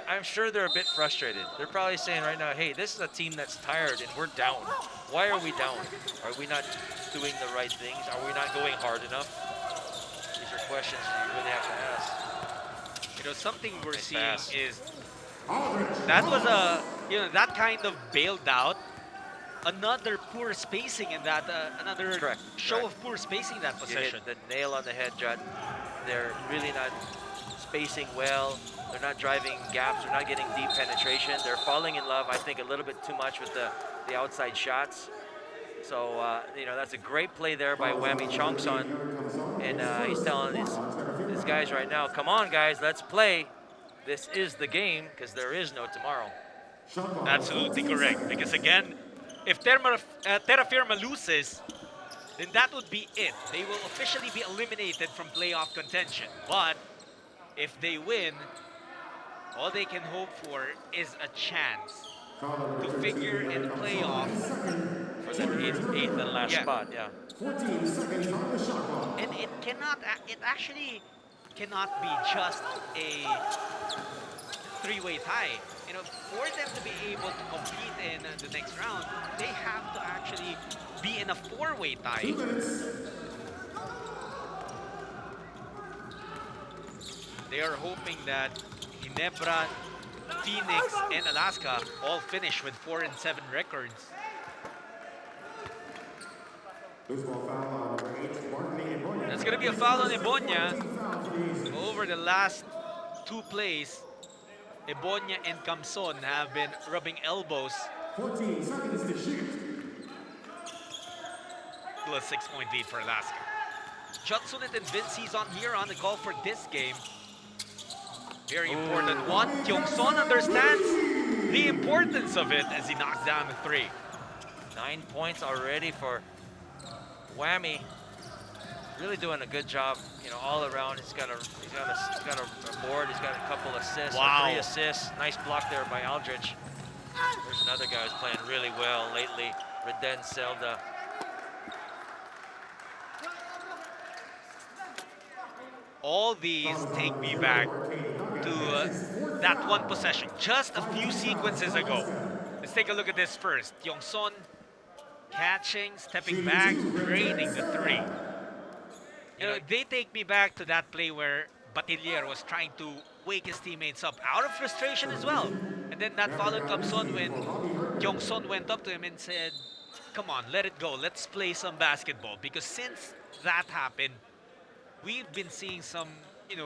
Speaker 3: I'm sure they're a bit frustrated. They're probably saying right now, hey, this is a team that's tired and we're down. Why are we down? Are we not doing the right things? Are we not going hard enough? These are questions you really have to ask.
Speaker 2: Something we're
Speaker 3: Nice
Speaker 2: seeing
Speaker 3: pass.
Speaker 2: is that was that kind of bailed out. Another poor spacing in that, another
Speaker 3: Correct,
Speaker 2: show
Speaker 3: correct.
Speaker 2: of poor spacing in that
Speaker 3: You
Speaker 2: possession.
Speaker 3: hit the nail on the head, Judd. They're really not spacing well. They're not driving gaps. They're not getting deep penetration. They're falling in love, I think, a little bit too much with the outside shots. So, that's a great play there by Whammy Chongson. And he's telling his guys right now, come on, guys, let's play. This is the game because there is no tomorrow.
Speaker 2: Absolutely correct. Because again, if Terrafirma loses, then that would be it. They will officially be eliminated from playoff contention. But if they win, all they can hope for is a chance to figure in playoffs.
Speaker 3: For the eighth and last spot, yeah.
Speaker 1: 14 seconds on the shot clock.
Speaker 2: And it actually cannot be just a three-way tie. For them to be able to compete in the next round, they have to actually be in a four-way tie.
Speaker 1: 2 minutes.
Speaker 2: They are hoping that Ginebra, Phoenix, and Alaska all finish with 4 and 7 records.
Speaker 1: Loose ball foul on number 8, Martin Ibonia.
Speaker 2: That's going to be a foul on Ibonia. Over the last 2 plays, Ibonia and Camson have been rubbing elbows.
Speaker 1: 14 seconds to shoot.
Speaker 2: Still a 6-point lead for Alaska. Jutsulit and Vincey's on here on the call for this game. Very important one. Kyung-son understands the importance of it as he knocks down the 3.
Speaker 3: 9 points already for Whammy. Really doing a good job, all around. He's got a board. He's got a couple assists,
Speaker 2: Wow.
Speaker 3: 3 assists. Nice block there by Aldrich. There's another guy who's playing really well lately, Reden Selda.
Speaker 2: All these take me back to that one possession just a few sequences ago. Let's take a look at this first. Kyung-son catching, stepping back, draining the 3. They take me back to that play where Batilier was trying to wake his teammates up out of frustration as well. And then that followed Camson when Kyung-son went up to him and said, come on, let it go. Let's play some basketball. Because since that happened, we've been seeing some,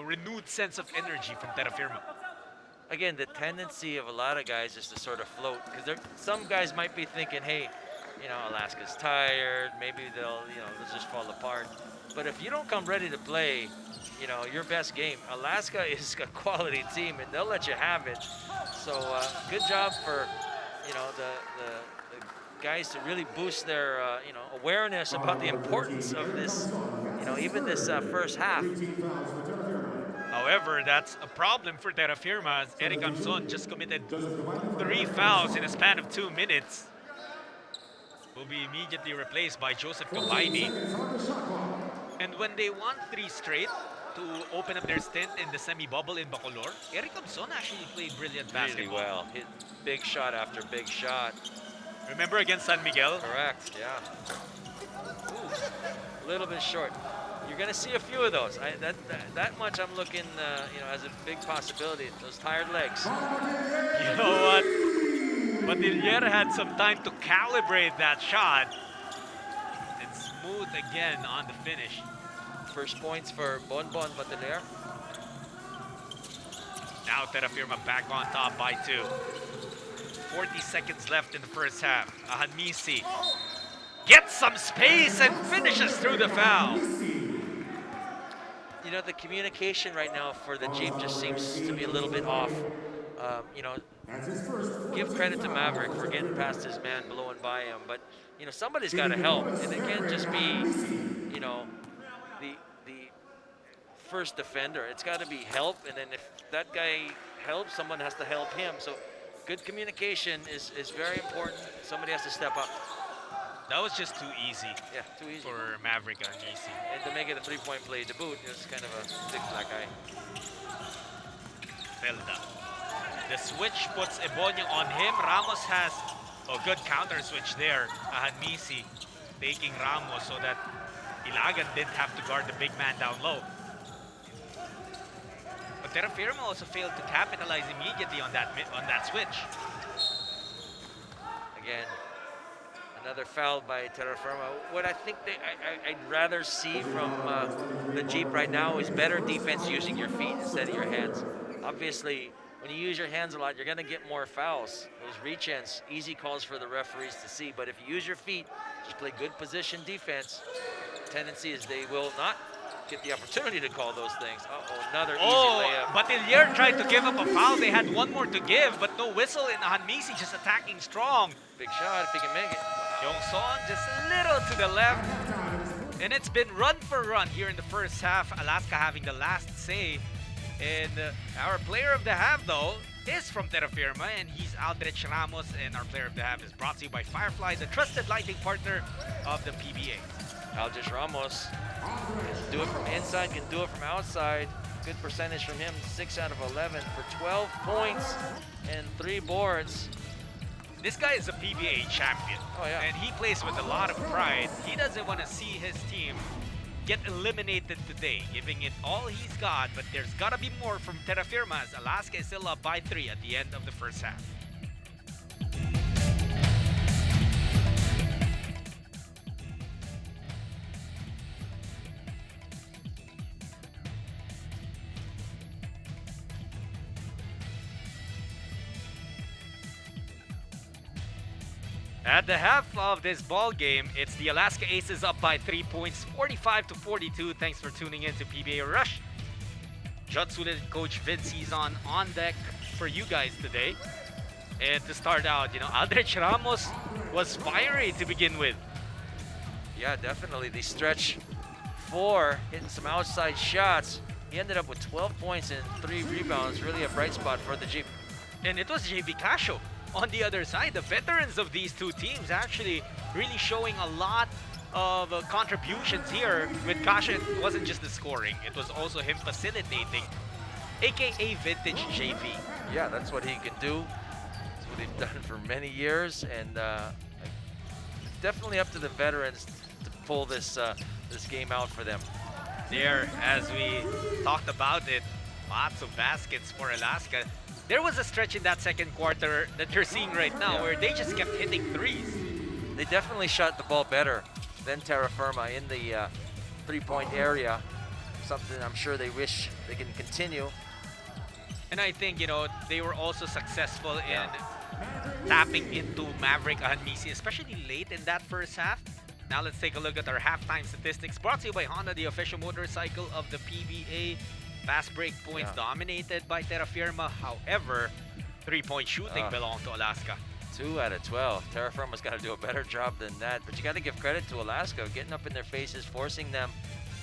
Speaker 2: renewed sense of energy from Terrafirma.
Speaker 3: Again, the tendency of a lot of guys is to sort of float, because some guys might be thinking, hey, Alaska's tired, maybe they'll just fall apart. But if you don't come ready to play, your best game, Alaska is a quality team and they'll let you have it. So good job for, the guys to really boost their, awareness about the importance of this, even this first half.
Speaker 2: However, that's a problem for Terrafirma as Eric Camson just committed 3 fouls in a span of 2 minutes. Will be immediately replaced by Joseph Kabaini. And when they won 3 straight to open up their stint in the semi-bubble in Bacolor, Eric Camson actually played brilliant basketball.
Speaker 3: Really well. Hit big shot after big shot.
Speaker 2: Remember against San Miguel?
Speaker 3: Correct, yeah. A little bit short. You're going to see a few of those. That much I'm looking, as a big possibility. Those tired legs.
Speaker 2: You know what? Batilier had some time to calibrate that shot. And smooth again on the finish.
Speaker 3: First points for Bonbon Batilier.
Speaker 2: Now Terrafirma back on top by 2. 40 seconds left in the first half. Ahanmisi gets some space and finishes through the foul.
Speaker 3: The communication right now for the Dyip just seems to be a little bit off. Give credit to Maverick for getting past his man, blowing by him. But, somebody's got to help. And it can't just be, the first defender. It's got to be help. And then if that guy help, someone has to help him. So good communication is very important. Somebody has to step up.
Speaker 2: That was just too easy
Speaker 3: Yeah, too easy.
Speaker 2: for Maverick and Easy.
Speaker 3: And to make it a 3-point play to boot, it's kind of a big black eye.
Speaker 2: Felda. The switch puts Ebonyo on him. Ramos has a good counter switch there. Ahanmisi taking Ramos so that Ilagan didn't have to guard the big man down low. But Terrafirma also failed to capitalize immediately on that switch.
Speaker 3: Again, another foul by Terrafirma. What I think I'd rather see from the Jeep right now is better defense using your feet instead of your hands. Obviously, when you use your hands a lot, you're going to get more fouls. Those reach-ins, easy calls for the referees to see. But if you use your feet, just play good position defense, tendency is they will not get the opportunity to call those things. Uh-oh, another easy layup.
Speaker 2: But Ilyer tried to give up a foul. They had one more to give, but no whistle, and Ahanmisi just attacking strong.
Speaker 3: Big shot if he can make it.
Speaker 2: Yongson just a little to the left. And it's been run for run here in the first half. Alaska having the last say. And our player of the half, though, is from Terrafirma, and he's Aldrich Ramos. And our player of the half is brought to you by Firefly, the trusted lighting partner of the PBA.
Speaker 3: Aldrich Ramos can do it from inside, can do it from outside. Good percentage from him, 6 out of 11 for 12 points and 3 boards.
Speaker 2: This guy is a PBA champion.
Speaker 3: Oh, yeah.
Speaker 2: And he plays with a lot of pride. He doesn't want to see his team get eliminated today, giving it all he's got, but there's gotta be more from Terrafirma as Alaska is still up by 3 at the end of the first half. At the half of this ball game, it's the Alaska Aces up by 3 points, 45-42. Thanks for tuning in to PBA Rush. Jutsulit coach Vince is on deck for you guys today. And to start out, Aldrich Ramos was fiery to begin with.
Speaker 3: Yeah, definitely. The stretch 4, hitting some outside shots. He ended up with 12 points and 3 rebounds. Really a bright spot for the Jeep.
Speaker 2: And it was JB Casio on the other side. The veterans of these two teams actually really showing a lot of contributions here. With Casio, it wasn't just the scoring, it was also him facilitating, aka vintage JV.
Speaker 3: Yeah, that's what he can do. That's what they've done for many years, and definitely up to the veterans to pull this this game out for them.
Speaker 2: There, as we talked about it, lots of baskets for Alaska. There was a stretch in that second quarter that you're seeing right now where they just kept hitting threes.
Speaker 3: They definitely shot the ball better than Terrafirma in the 3-point area. Something I'm sure they wish they can continue.
Speaker 2: And I think, they were also successful in tapping into Maverick Ahanmisi, especially late in that first half. Now let's take a look at our halftime statistics, brought to you by Honda, the official motorcycle of the PBA. Fast break points dominated by Terrafirma. However, 3-point shooting belonged to Alaska.
Speaker 3: 2 out of 12. Terrafirma's got to do a better job than that. But you got to give credit to Alaska, getting up in their faces, forcing them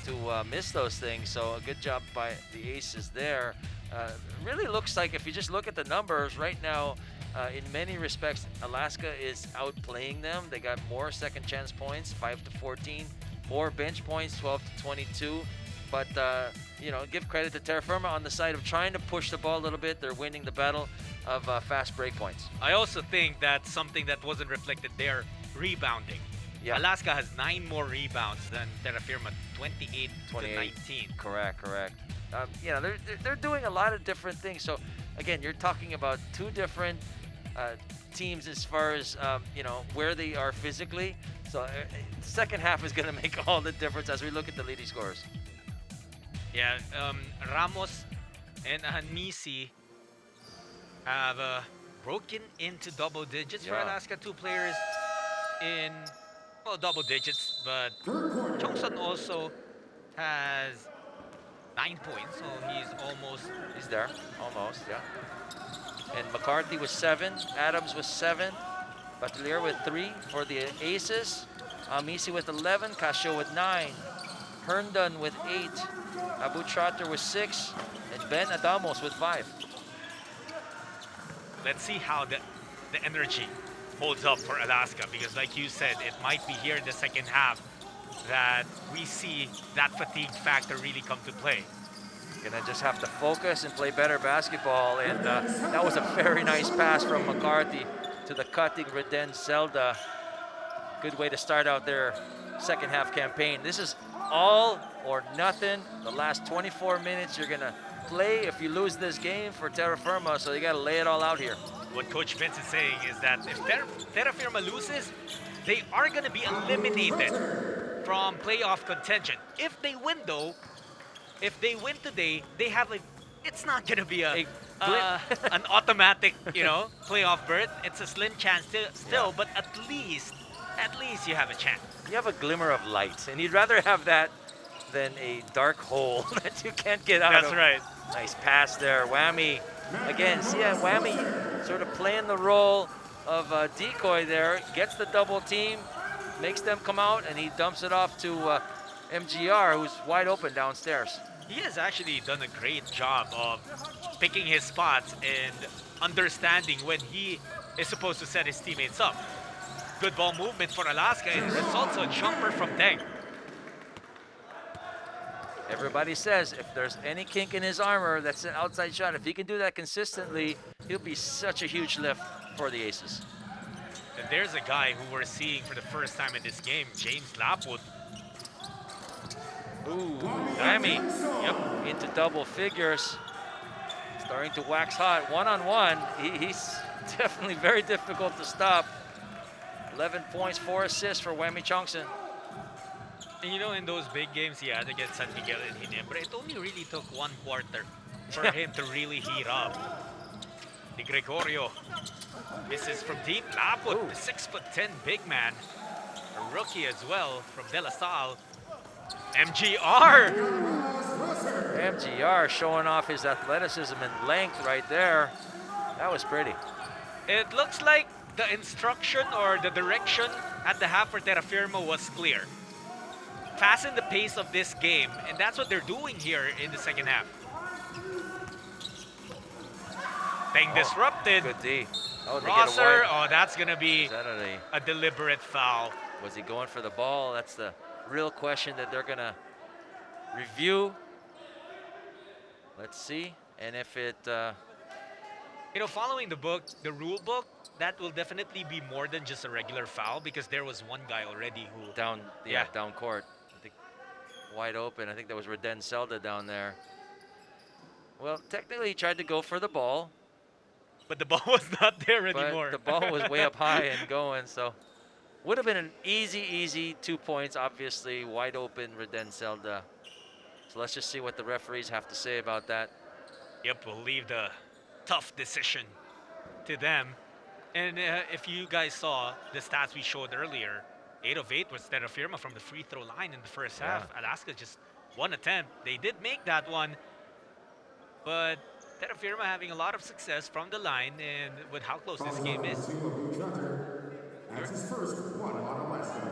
Speaker 3: to miss those things. So a good job by the Aces there. Really looks like, if you just look at the numbers right now, in many respects, Alaska is outplaying them. They got more second chance points, 5-14, more bench points, 12-22. But, give credit to Terrafirma on the side of trying to push the ball a little bit. They're winning the battle of fast break points.
Speaker 2: I also think that's something that wasn't reflected there, rebounding. Yeah. Alaska has 9 more rebounds than Terrafirma, 28-19.
Speaker 3: Correct. They're doing a lot of different things. So, again, you're talking about 2 different teams as far as, where they are physically. So, second half is going to make all the difference as we look at the leading scorers.
Speaker 2: Yeah, Ramos and Ahanmisi have broken into double digits for Alaska. 2 players in, double digits, but Chongson also has 9 points, so
Speaker 3: he's there, almost, yeah. And McCarthy with 7, Adams with 7, Batelier with 3 for the Aces, Misi with 11, Casio with 9, Herndon with 8, Abu Trotter with 6, and Ben Adamos with 5.
Speaker 2: let's see how the energy holds up for Alaska, because like you said, it might be here in the second half that we see that fatigue factor really come to play.
Speaker 3: Gonna just have to focus and play better basketball. And that was a very nice pass from McCarthy to the cutting Reden Zelda. Good way to start out their second half campaign. This is all or nothing. The last 24 minutes you're gonna play if you lose this game for Terrafirma, so you gotta lay it all out here.
Speaker 2: What Coach Vince is saying is that if Terrafirma loses, they are gonna be eliminated from playoff contention. If they win though, if they win today, they have it's not gonna be an automatic, playoff berth. It's a slim chance still, but at least you have a chance.
Speaker 3: You have a glimmer of light, and you'd rather have that than a dark hole that you can't get out of.
Speaker 2: That's right.
Speaker 3: Nice pass there. Whammy. Again, see Whammy sort of playing the role of decoy there. Gets the double team, makes them come out, and he dumps it off to MGR, who's wide open downstairs.
Speaker 2: He has actually done a great job of picking his spots and understanding when he is supposed to set his teammates up. Good ball movement for Alaska, and it's also a jumper from Deng.
Speaker 3: Everybody says if there's any kink in his armor, that's an outside shot. If he can do that consistently, he'll be such a huge lift for the Aces.
Speaker 2: And there's a guy who we're seeing for the first time in this game, James Lapwood.
Speaker 3: Ooh, Whammy. Yep, into double figures. Starting to wax hot. One-on-one, he's definitely very difficult to stop. 11 points, 4 assists for Whammy Chongson.
Speaker 2: And in those big games he had against San Miguel and Ginebra, it only really took 1 quarter for him to really heat up. Di Gregorio misses from deep. Lapwood, the 6'10" big man. A rookie as well from De La Salle.
Speaker 3: MGR showing off his athleticism and length right there. That was pretty.
Speaker 2: It looks like the instruction or the direction at the half for Terrafirma was clear. Fasten the pace of this game, and that's what they're doing here in the second half. Deng disrupted.
Speaker 3: Good D.
Speaker 2: Rosser, that's going to be
Speaker 3: that
Speaker 2: a deliberate foul.
Speaker 3: Was he going for the ball? That's the real question that they're going to review. Let's see. And if it...
Speaker 2: following the rule book, that will definitely be more than just a regular foul, because there was one guy already who...
Speaker 3: down court. I think wide open. I think that was Reden Zelda down there. Well, technically he tried to go for the ball.
Speaker 2: But the ball was not there anymore.
Speaker 3: But the ball was way up high and going, so... Would have been an easy 2 points, obviously. Wide open Reden Zelda. So let's just see what the referees have to say about that.
Speaker 2: Yep, we'll leave the tough decision to them. And if you guys saw the stats we showed earlier, 8 of 8 was Terrafirma from the free throw line in the first half. Alaska just 1 attempt. They did make that one, but Terrafirma having a lot of success from the line, and with how close this game is.
Speaker 1: That's his first one on Alaska.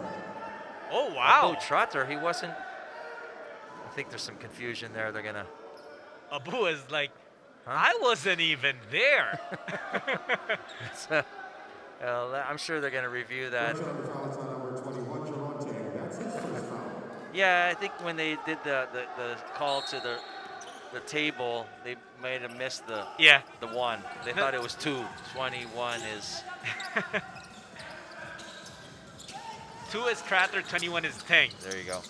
Speaker 2: Oh, wow.
Speaker 3: Abu Trotter, he wasn't... I think there's some confusion there. They're going to...
Speaker 2: Abu is like, I wasn't even there.
Speaker 3: I'm sure they're going to review that. Yeah, I think when they did the call to the table, they might have missed the 1. They thought it was 2. 21 is...
Speaker 2: 2 is Tratter, 21 is Deng.
Speaker 3: There you go.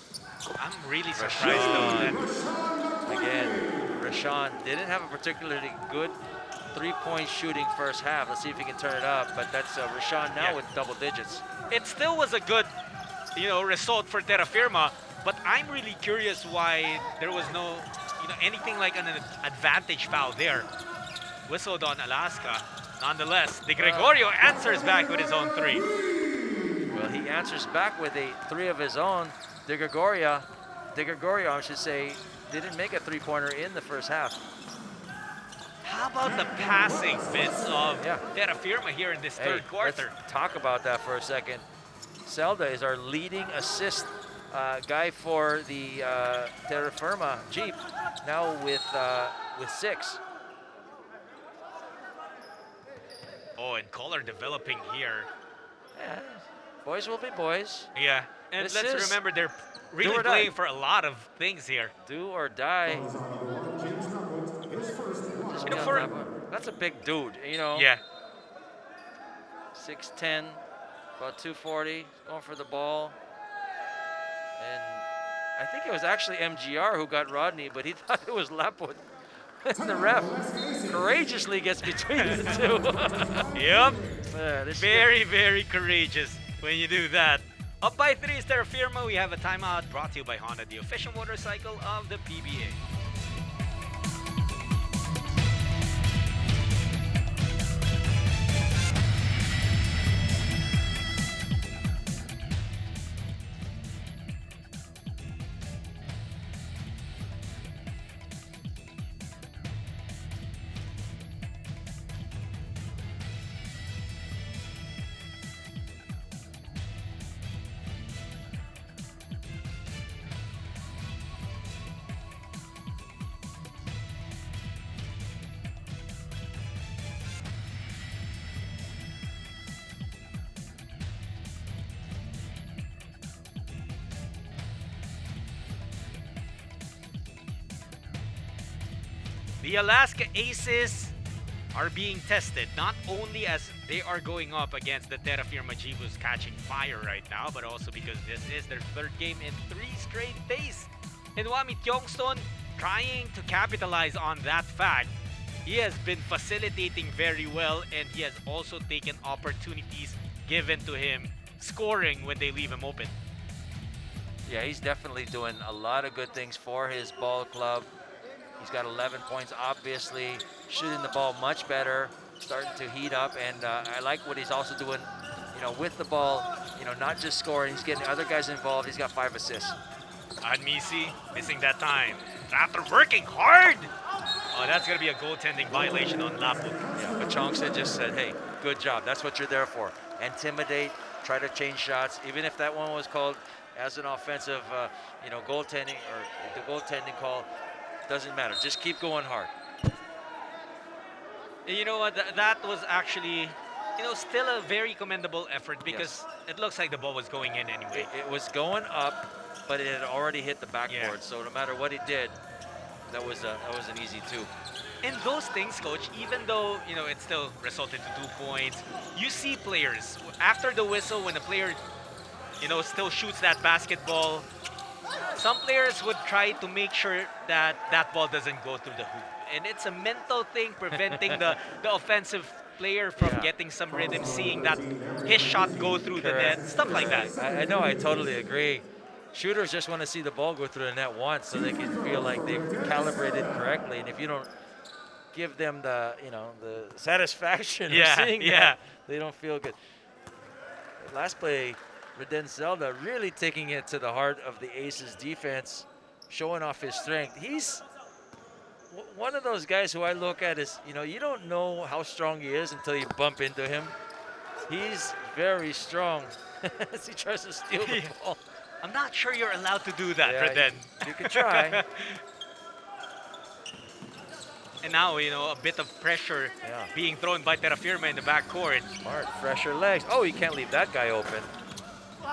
Speaker 2: I'm really surprised though that...
Speaker 3: Again, Rashawn didn't have a particularly good 3-point shooting first half. Let's see if he can turn it up. But that's Rashawn now with double digits.
Speaker 2: It still was a good, result for Terrafirma. But I'm really curious why there was no, anything like an advantage foul there. Whistled on Alaska. Nonetheless, Di Gregorio answers back with his own 3.
Speaker 3: Well, he answers back with a 3 of his own. Di Gregorio, I should say, didn't make a 3-pointer in the first half.
Speaker 2: How about the passing, Vince, of Terrafirma here in this third quarter?
Speaker 3: Let's talk about that for a second. Zelda is our leading assist guy for the Terrafirma Jeep, now with 6.
Speaker 2: Oh, and color developing here.
Speaker 3: Yeah, boys will be boys.
Speaker 2: Yeah, and
Speaker 3: This
Speaker 2: let's
Speaker 3: is
Speaker 2: remember they're
Speaker 3: do
Speaker 2: really
Speaker 3: or die.
Speaker 2: playing for a lot of things here.
Speaker 3: Do or die. Just
Speaker 2: You know,
Speaker 3: got
Speaker 2: for-
Speaker 3: that one. That's a big dude, you know.
Speaker 2: Yeah,
Speaker 3: 6'10", about 240, going for the ball. And I think it was actually MGR who got Rodney, but he thought it was Laput. And the ref courageously gets between the two.
Speaker 2: yep.
Speaker 3: This is
Speaker 2: Very, very courageous when you do that. Up by 3 is Terrafirma. We have a timeout brought to you by Honda, the official motorcycle of the PBA. The Alaska Aces are being tested not only as they are going up against the Terrafirma G, who's catching fire right now, but also because this is their third game in 3 straight days. And Wami Tyongston trying to capitalize on that fact. He has been facilitating very well, and he has also taken opportunities given to him, scoring when they leave him open.
Speaker 3: Yeah, he's definitely doing a lot of good things for his ball club. He's got 11 points, obviously, shooting the ball much better, starting to heat up, and I like what he's also doing, you know, with the ball, you know, not just scoring, he's getting other guys involved. He's got 5 assists.
Speaker 2: Admisi missing that time. Raptor working hard! Oh, that's going to be a goaltending violation on Laput.
Speaker 3: Yeah, but Chongson just said, hey, good job. That's what you're there for. Intimidate, try to change shots. Even if that one was called as an offensive, you know, goaltending or the goaltending call, doesn't matter. Just keep going hard.
Speaker 2: You know what? That was actually, you know, still a very commendable effort because it looks like the ball was going in anyway.
Speaker 3: It was going up, but it had already hit the backboard.
Speaker 2: Yeah.
Speaker 3: So no matter what he did, that was an easy 2.
Speaker 2: And those things, coach, even though, you know, it still resulted to 2 points, you see players, after the whistle, when the player, you know, still shoots that basketball, some players would try to make sure that that ball doesn't go through the hoop. And it's a mental thing preventing the offensive player from getting some rhythm, seeing that his shot go through the net, stuff like that.
Speaker 3: I know, I totally agree. Shooters just want to see the ball go through the net once so they can feel like they've calibrated correctly. And if you don't give them the, you know, the satisfaction of seeing that, they don't feel good. Last play, Reden Zelda really taking it to the heart of the Aces defense, showing off his strength. He's one of those guys who I look at as, you know, you don't know how strong he is until you bump into him. He's very strong as he tries to steal the ball.
Speaker 2: I'm not sure you're allowed to do that, Reden.
Speaker 3: You can try.
Speaker 2: And now, you know, a bit of pressure being thrown by Terrafirma in the backcourt.
Speaker 3: Smart, fresher legs. Oh, you can't leave that guy open.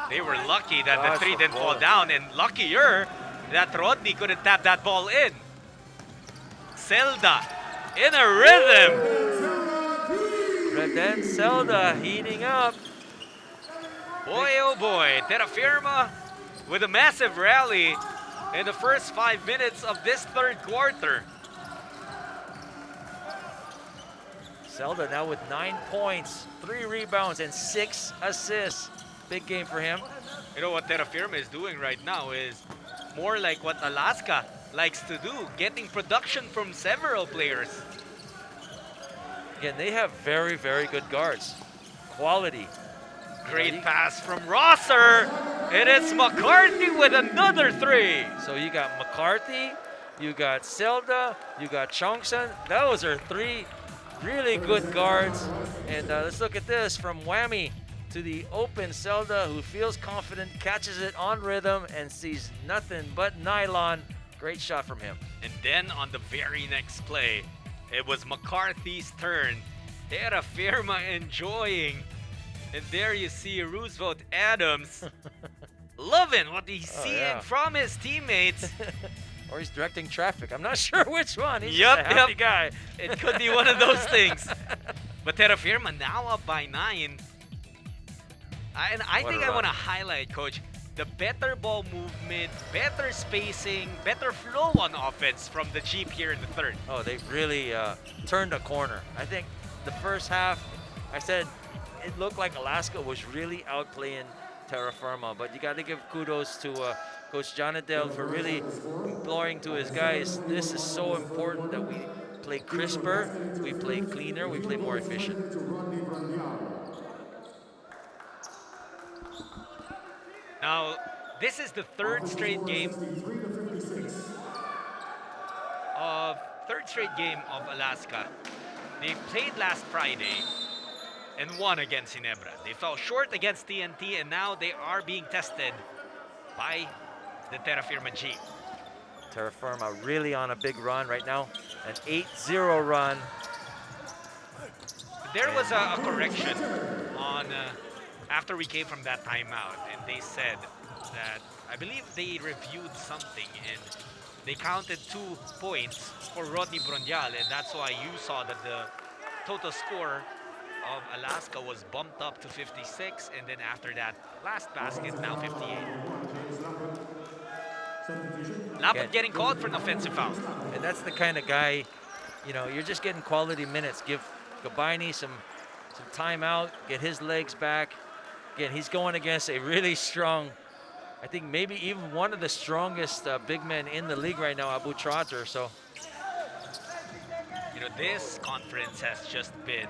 Speaker 2: They were lucky that the 3 didn't fall down, and luckier that Rodney couldn't tap that ball in. Zelda in a rhythm.
Speaker 3: Reden Zelda heating up.
Speaker 2: Boy, oh boy, Terrafirma with a massive rally in the first 5 minutes of this third quarter.
Speaker 3: Zelda now with 9 points, 3 rebounds, and 6 assists. Big game for him.
Speaker 2: You know what Terrafirma is doing right now is more like what Alaska likes to do, getting production from several players.
Speaker 3: Again, they have very, very good guards. Quality.
Speaker 2: Great pass from Rosser. And it's McCarthy with another 3.
Speaker 3: So you got McCarthy, you got Zelda, you got Chongson. Those are 3 really good guards. And let's look at this from Whammy to the open Zelda, who feels confident, catches it on rhythm, and sees nothing but nylon. Great shot from him.
Speaker 2: And then on the very next play, it was McCarthy's turn Terrafirma enjoying. And there you see Roosevelt Adams loving what he's seeing
Speaker 3: yeah.
Speaker 2: from his teammates.
Speaker 3: Or he's directing traffic. I'm not sure which one. He's
Speaker 2: Yup,
Speaker 3: just a happy
Speaker 2: yup.
Speaker 3: guy.
Speaker 2: It could be one of those things. But Terrafirma now up by 9. And I
Speaker 3: What a
Speaker 2: think I
Speaker 3: run.
Speaker 2: want to highlight, Coach, the better ball movement, better spacing, better flow on offense from the Jeep here in the third.
Speaker 3: Oh, they really turned a corner. I think the first half, I said it looked like Alaska was really outplaying Terrafirma, but you got to give kudos to Coach Jonadel for really imploring to his guys, this is so important that we play crisper, we play cleaner, we play more efficient.
Speaker 2: Now, this is the third straight game of Alaska. They played last Friday and won against Ginebra. They fell short against TNT, and now they are being tested by the Terrafirma G.
Speaker 3: Terrafirma really on a big run right now, an 8-0 run.
Speaker 2: There was a correction on after we came from that timeout, and they said that I believe they reviewed something and they counted 2 points for Rodney Brondial, and that's why you saw that the total score of Alaska was bumped up to 56, and then after that last basket, now 58. Lapid getting called for an offensive foul.
Speaker 3: And that's the kind of guy, you know, you're just getting quality minutes. Give Gabaini some timeout, get his legs back. Again, he's going against a really strong, I think maybe even one of the strongest big men in the league right now, Abu Trotter. So,
Speaker 2: you know, this conference has just been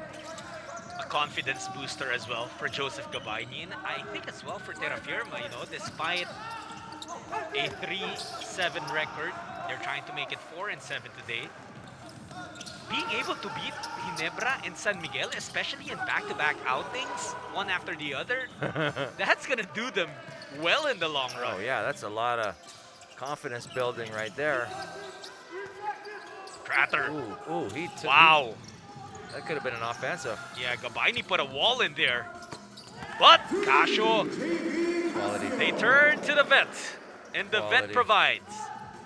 Speaker 2: a confidence booster as well for Joseph Gabaini, and I think as well for Terrafirma, you know, despite a 3-7 record, they're trying to make it 4-7 today. Being able to beat Ginebra and San Miguel, especially in back-to-back outings, one after the other, that's gonna do them well in the long run.
Speaker 3: oh yeah, that's a lot of confidence building right there.
Speaker 2: Tratter.
Speaker 3: Ooh, he took.
Speaker 2: Wow.
Speaker 3: That could have been an offensive.
Speaker 2: Yeah, Gabaini put a wall in there. But Casio,
Speaker 3: Quality.
Speaker 2: they turn to the vet, and the vet
Speaker 3: Quality.
Speaker 2: provides.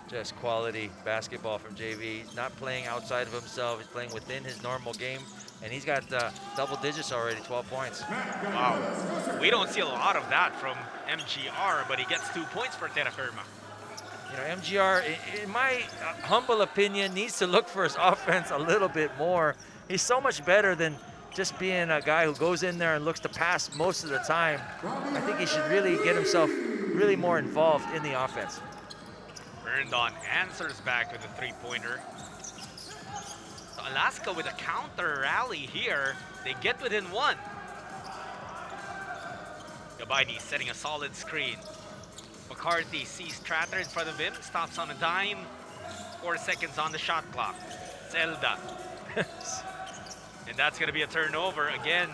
Speaker 3: Just quality basketball from JV. He's not playing outside of himself. He's playing within his normal game. And he's got double digits already, 12 points.
Speaker 2: Wow. We don't see a lot of that from MGR, but he gets 2 points for Terrafirma.
Speaker 3: You know, MGR, in my humble opinion, needs to look for his offense a little bit more. He's so much better than just being a guy who goes in there and looks to pass most of the time. I think he should really get himself really more involved in the offense.
Speaker 2: Herndon answers back with a three-pointer. So Alaska with a counter rally here. They get within 1. Gabaini setting a solid screen. McCarthy sees Tratter in front of him, stops on a dime. 4 seconds on the shot clock. Zelda. And that's going to be a turnover again.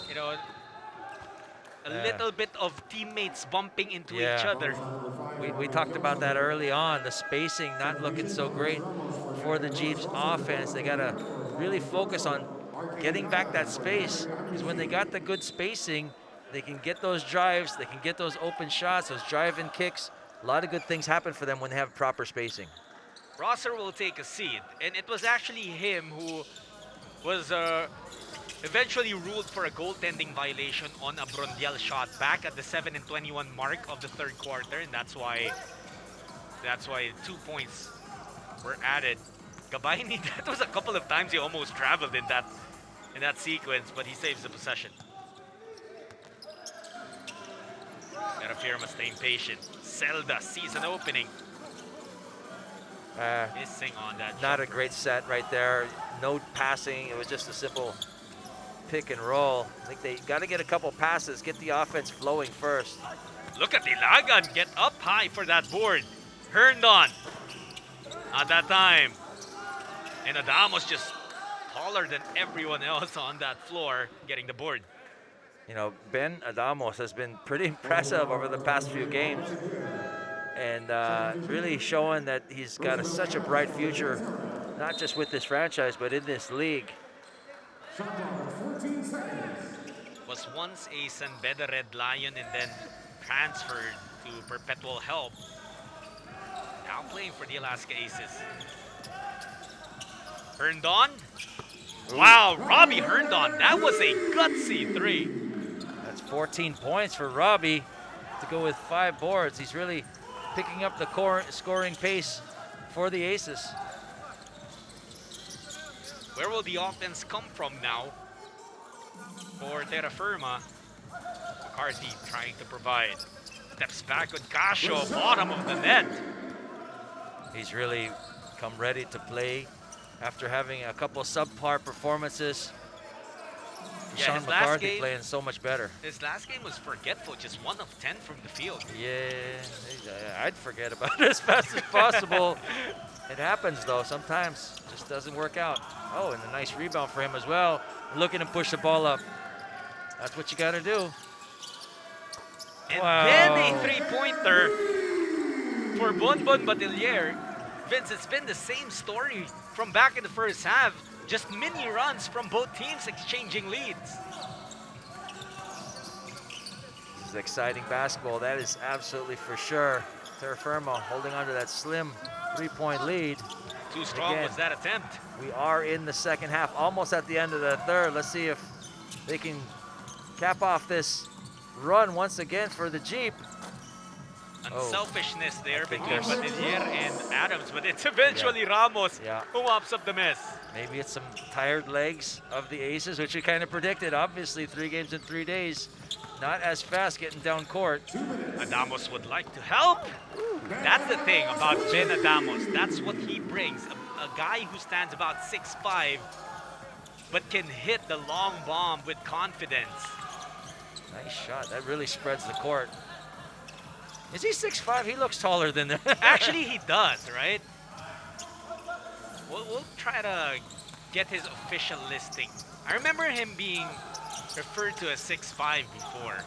Speaker 2: You know, a little bit of teammates bumping into each other.
Speaker 3: We talked about that early on. The spacing not looking so great for the Jeeps offense. They got to really focus on getting back that space, because when they got the good spacing, they can get those drives, they can get those open shots, those drive-in kicks. A lot of good things happen for them when they have proper spacing.
Speaker 2: Rosser will take a seat, and it was actually him who was eventually ruled for a goaltending violation on a Brondial shot back at the 7:21 mark of the third quarter, and that's why 2 points were added. Gabaini, that was a couple of times he almost traveled in that sequence, but he saves the possession. Terrafirma staying patient. Zelda sees an opening. Missing on that.
Speaker 3: Not a
Speaker 2: jumper.
Speaker 3: great set right there. No passing. It was just a simple pick and roll. I think they got to get a couple passes, get the offense flowing first.
Speaker 2: Look at Ilagan get up high for that board. Herndon at that time. And Adamos just taller than everyone else on that floor getting the board.
Speaker 3: You know, Ben Adamos has been pretty impressive over the past few games, and really showing that he's got such a bright future, not just with this franchise, but in this league.
Speaker 1: Shot clock, 14 seconds.
Speaker 2: Was once a San Beda Red Lion and then transferred to Perpetual Help. Now playing for the Alaska Aces. Herndon. Wow, Robbie Herndon. That was a gutsy 3.
Speaker 3: That's 14 points for Robbie to go with 5 boards. He's really picking up the scoring pace for the Aces.
Speaker 2: Where will the offense come from now for Terrafirma? McCarthy trying to provide. Steps back with Casio, bottom of the net.
Speaker 3: He's really come ready to play after having a couple subpar performances.
Speaker 2: Yeah,
Speaker 3: Sean
Speaker 2: his last
Speaker 3: McCarthy
Speaker 2: game-
Speaker 3: playing so much better.
Speaker 2: His last game was forgetful, just 1 of 10 from the field.
Speaker 3: Yeah, I'd forget about it as fast as possible. It happens though, sometimes just doesn't work out. Oh, and a nice rebound for him as well. Look at him push the ball up. That's what you gotta do.
Speaker 2: And
Speaker 3: Wow.
Speaker 2: then a 3-pointer for Bonbon Batilier. Vince, it's been the same story from back in the first half. Just mini runs from both teams exchanging leads.
Speaker 3: This is exciting basketball, that is absolutely for sure. Terrafirma holding on to that slim 3-point lead.
Speaker 2: Too strong
Speaker 3: Again.
Speaker 2: was that attempt.
Speaker 3: We are in the second half, almost at the end of the third. Let's see if they can cap off this run once again for the Jeep.
Speaker 2: Unselfishness there
Speaker 3: think
Speaker 2: between
Speaker 3: there's-
Speaker 2: Batilier and Adams, but it's eventually Ramos
Speaker 3: Yeah.
Speaker 2: who mops up the mess.
Speaker 3: Maybe it's some tired legs of the Aces, which we kind of predicted. Obviously, 3 games in 3 days. Not as fast getting down court.
Speaker 2: Adamos would like to help. That's the thing about Ben Adamos. That's what he brings. A guy who stands about 6'5", but can hit the long bomb with confidence.
Speaker 3: Nice shot. That really spreads the court. Is he 6'5"? He looks taller than that.
Speaker 2: Actually, he does, right? We'll try to get his official listing. I remember him being referred to as 6'5" before.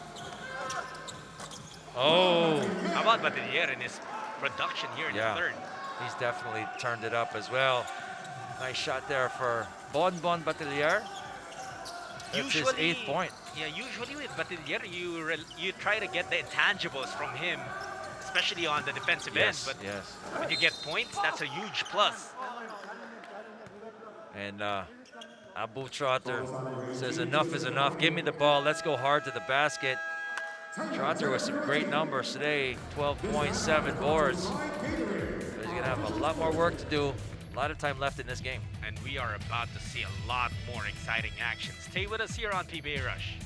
Speaker 3: Oh.
Speaker 2: How about Batilier in his production here in
Speaker 3: Yeah.
Speaker 2: the third?
Speaker 3: He's definitely turned it up as well. Nice shot there for Bonbon Batilier. That's his 8th point.
Speaker 2: Yeah, usually with Batilier, you try to get the intangibles from him, especially on the defensive end. But
Speaker 3: yes.
Speaker 2: when you get points, that's a huge plus.
Speaker 3: And Abu Trotter says enough is enough. Give me the ball. Let's go hard to the basket. Trotter with some great numbers today. 12 points, 7 boards. So he's going to have a lot more work to do. A lot of time left in this game.
Speaker 2: And we are about to see a lot more exciting action. Stay with us here on PBA Rush.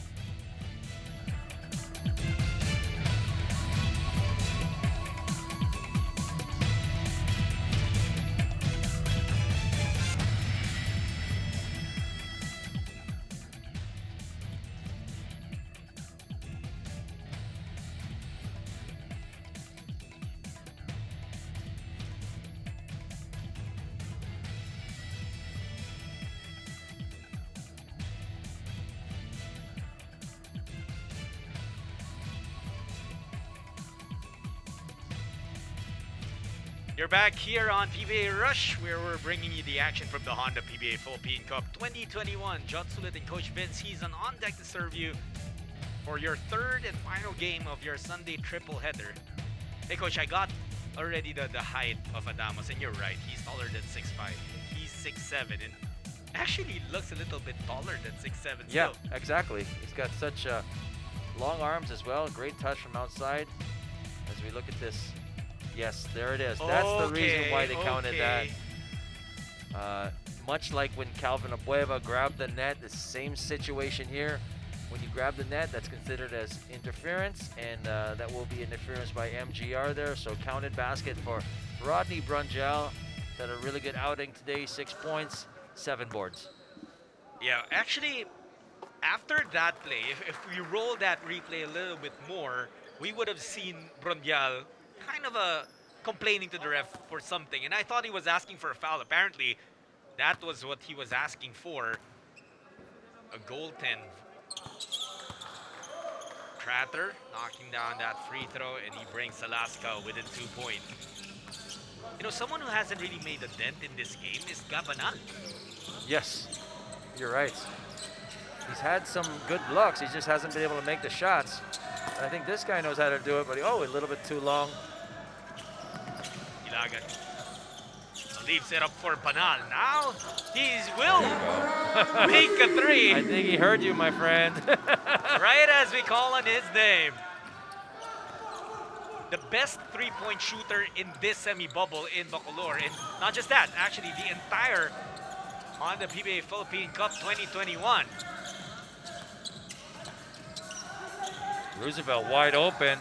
Speaker 2: You're back here on PBA Rush, where we're bringing you the action from the Honda PBA Philippine Cup 2021. John Sulit and Coach Vince Heason on deck to serve you for your third and final game of your Sunday triple header. Hey Coach, I got already the height of Adamos, and you're right, he's taller than 6'5". He's 6'7", and actually looks a little bit taller than 6'7"
Speaker 3: Yeah,
Speaker 2: still.
Speaker 3: exactly. He's got such long arms as well. Great touch from outside. As we look at this. Yes, there it is. That's the reason why they counted that. Much like when Calvin Abueva grabbed the net, the same situation here. When you grab the net, that's considered as interference, and that will be interference by MGR there. So counted basket for Rodney Brunjel. Had a really good outing today, 6 points, 7 boards.
Speaker 2: Yeah, actually, after that play, if we roll that replay a little bit more, we would have seen Brunjal kind of complaining to the ref for something, and I thought he was asking for a foul. Apparently, that was what he was asking for. A goaltend. Tratter knocking down that free throw, and he brings Alaska within 2 points. You know, someone who hasn't really made a dent in this game is Gabanal.
Speaker 3: Yes, you're right. He's had some good looks. He just hasn't been able to make the shots. And I think this guy knows how to do it, but a little bit too long.
Speaker 2: Ilagan leaves it up for Banal. Now he will make a three.
Speaker 3: I think he heard you, my friend.
Speaker 2: Right as we call on his name. The best three-point shooter in this semi-bubble in Bacolor. And not just that, actually the entire on the PBA Philippine Cup 2021.
Speaker 3: Roosevelt wide open.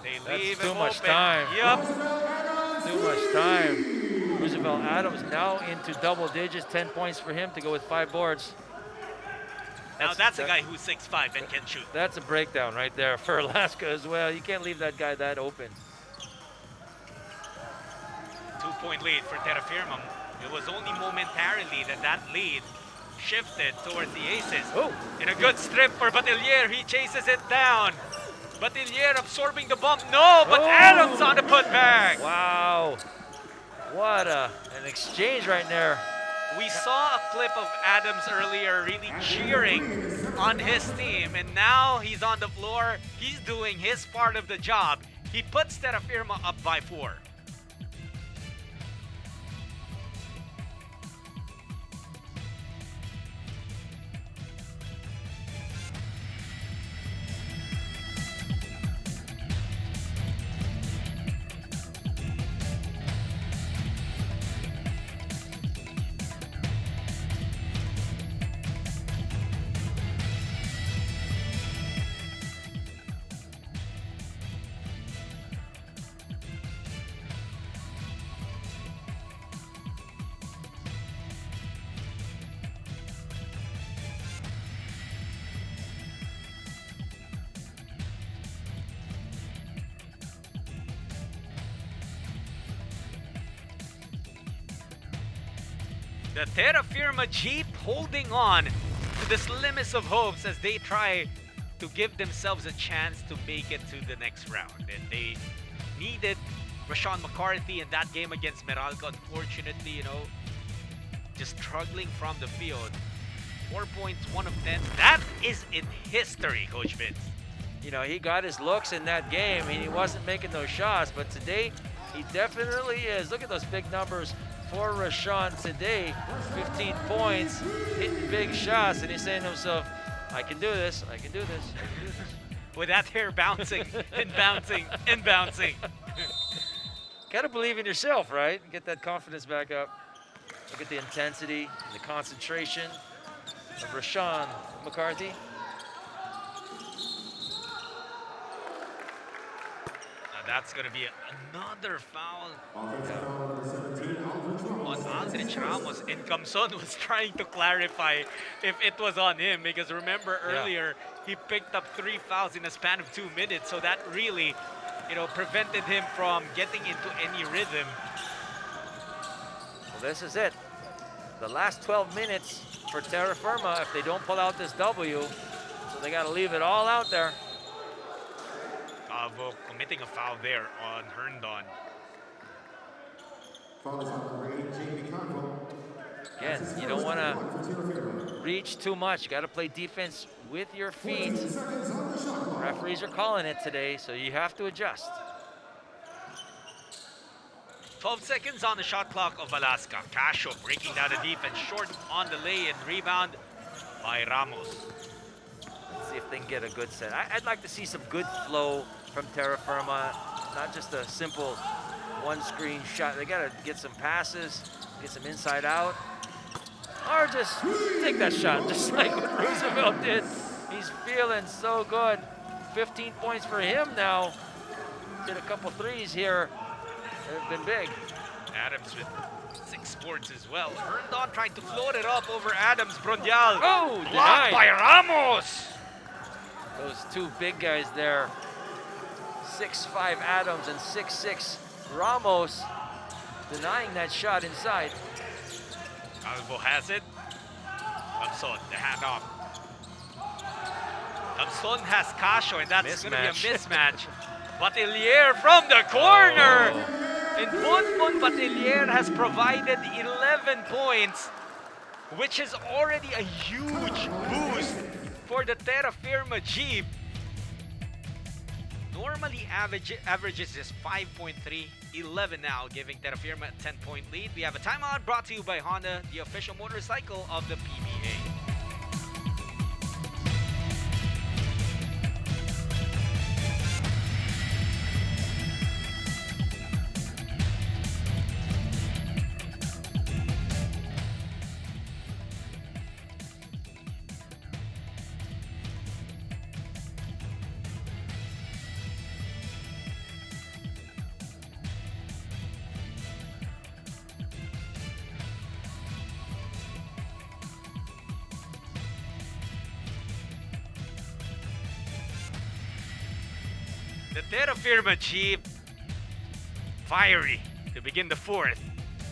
Speaker 2: They
Speaker 3: That's
Speaker 2: leave
Speaker 3: too
Speaker 2: him
Speaker 3: much
Speaker 2: open.
Speaker 3: time.
Speaker 2: Yep.
Speaker 3: Too much time. Roosevelt Adams now into double digits, 10 points for him to go with 5 boards.
Speaker 2: Now that's a guy who's 6'5" and can shoot.
Speaker 3: That's a breakdown right there for Alaska as well. You can't leave that guy that open.
Speaker 2: 2-point lead for Terrafirma. It was only momentarily that lead shifted towards the Aces.
Speaker 3: Oh.
Speaker 2: In a good strip for Batilier, he chases it down. Batilier absorbing the bump. No, but Adams on the putback.
Speaker 3: Wow. What an exchange right there.
Speaker 2: We saw a clip of Adams earlier really cheering on his team, and now he's on the floor. He's doing his part of the job. He puts Terrafirma up by 4. The Terrafirma Jeep holding on to the slimmest of hopes as they try to give themselves a chance to make it to the next round. And they needed Rashawn McCarthy in that game against Meralco. Unfortunately, just struggling from the field. 4 points, 1 of 10. That is in history, Coach Vince.
Speaker 3: He got his looks in that game and he wasn't making those shots, but today he definitely is. Look at those big numbers for Rashawn today. 15 points, hitting big shots, and he's saying to himself, I can do this, I can do this, I can do this.
Speaker 2: With that hair bouncing and bouncing and bouncing.
Speaker 3: Gotta believe in yourself, right? Get that confidence back up. Look at the intensity, the concentration of Rashawn McCarthy.
Speaker 2: That's going to be another foul on Aldrich Ramos. And Camson was trying to clarify if it was on him, because remember earlier he picked up 3 fouls in a span of 2 minutes, so that really prevented him from getting into any rhythm.
Speaker 3: Well, this is it. The last 12 minutes for Terrafirma if they don't pull out this W, so they got to leave it all out there.
Speaker 2: Calvo committing a foul there on Herndon.
Speaker 3: Again, you don't want to reach too much. You got to play defense with your feet. Referees are calling it today, so you have to adjust.
Speaker 2: 12 seconds on the shot clock of Alaska. Casio breaking down the defense, short on the lay and rebound by Ramos.
Speaker 3: Let's see if they can get a good set. I'd like to see some good flow from Terrafirma, not just a simple one-screen shot. They got to get some passes, get some inside out, or just take that shot, just like what Roosevelt did. He's feeling so good. 15 points for him now. Did a couple threes here. They've been big.
Speaker 2: Adams with 6 boards as well. Herndon trying to float it up over Adams. Brondial.
Speaker 3: Oh,
Speaker 2: blocked
Speaker 3: denied
Speaker 2: by Ramos.
Speaker 3: Those 2 big guys there. 6'5" Adams and 6'6" Ramos denying that shot inside.
Speaker 2: Calvo has it. Camson, the handoff. Camson has Casio, and that's going to be a mismatch. Batilier from the corner. And Bonbon Batilier has provided 11 points, which is already a huge boost for the Terrafirma Jeep. Normally averages is 5.3, 11 now, giving Terrafirma a 10-point lead. We have a timeout brought to you by Honda, the official motorcycle of the PBA. The Terrafirma Jeep, fiery to begin the fourth.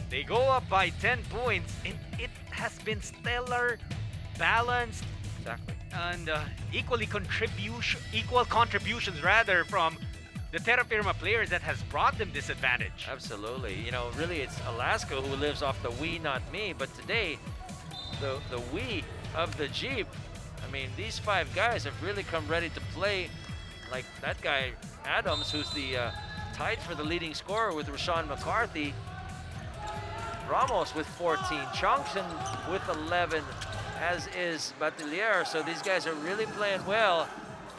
Speaker 2: They go up by 10 points, and it has been stellar, balanced,
Speaker 3: Exactly.
Speaker 2: and equal contributions rather from the Terrafirma players that has brought them this advantage.
Speaker 3: Absolutely. You know, really, it's Alaska who lives off the we, not me. But today, the we of the Jeep, I mean, these 5 guys have really come ready to play. Like that guy, Adams, who's the tied for the leading scorer with Rashawn McCarthy. Ramos with 14, Chongson with 11, as is Batilier. So these guys are really playing well.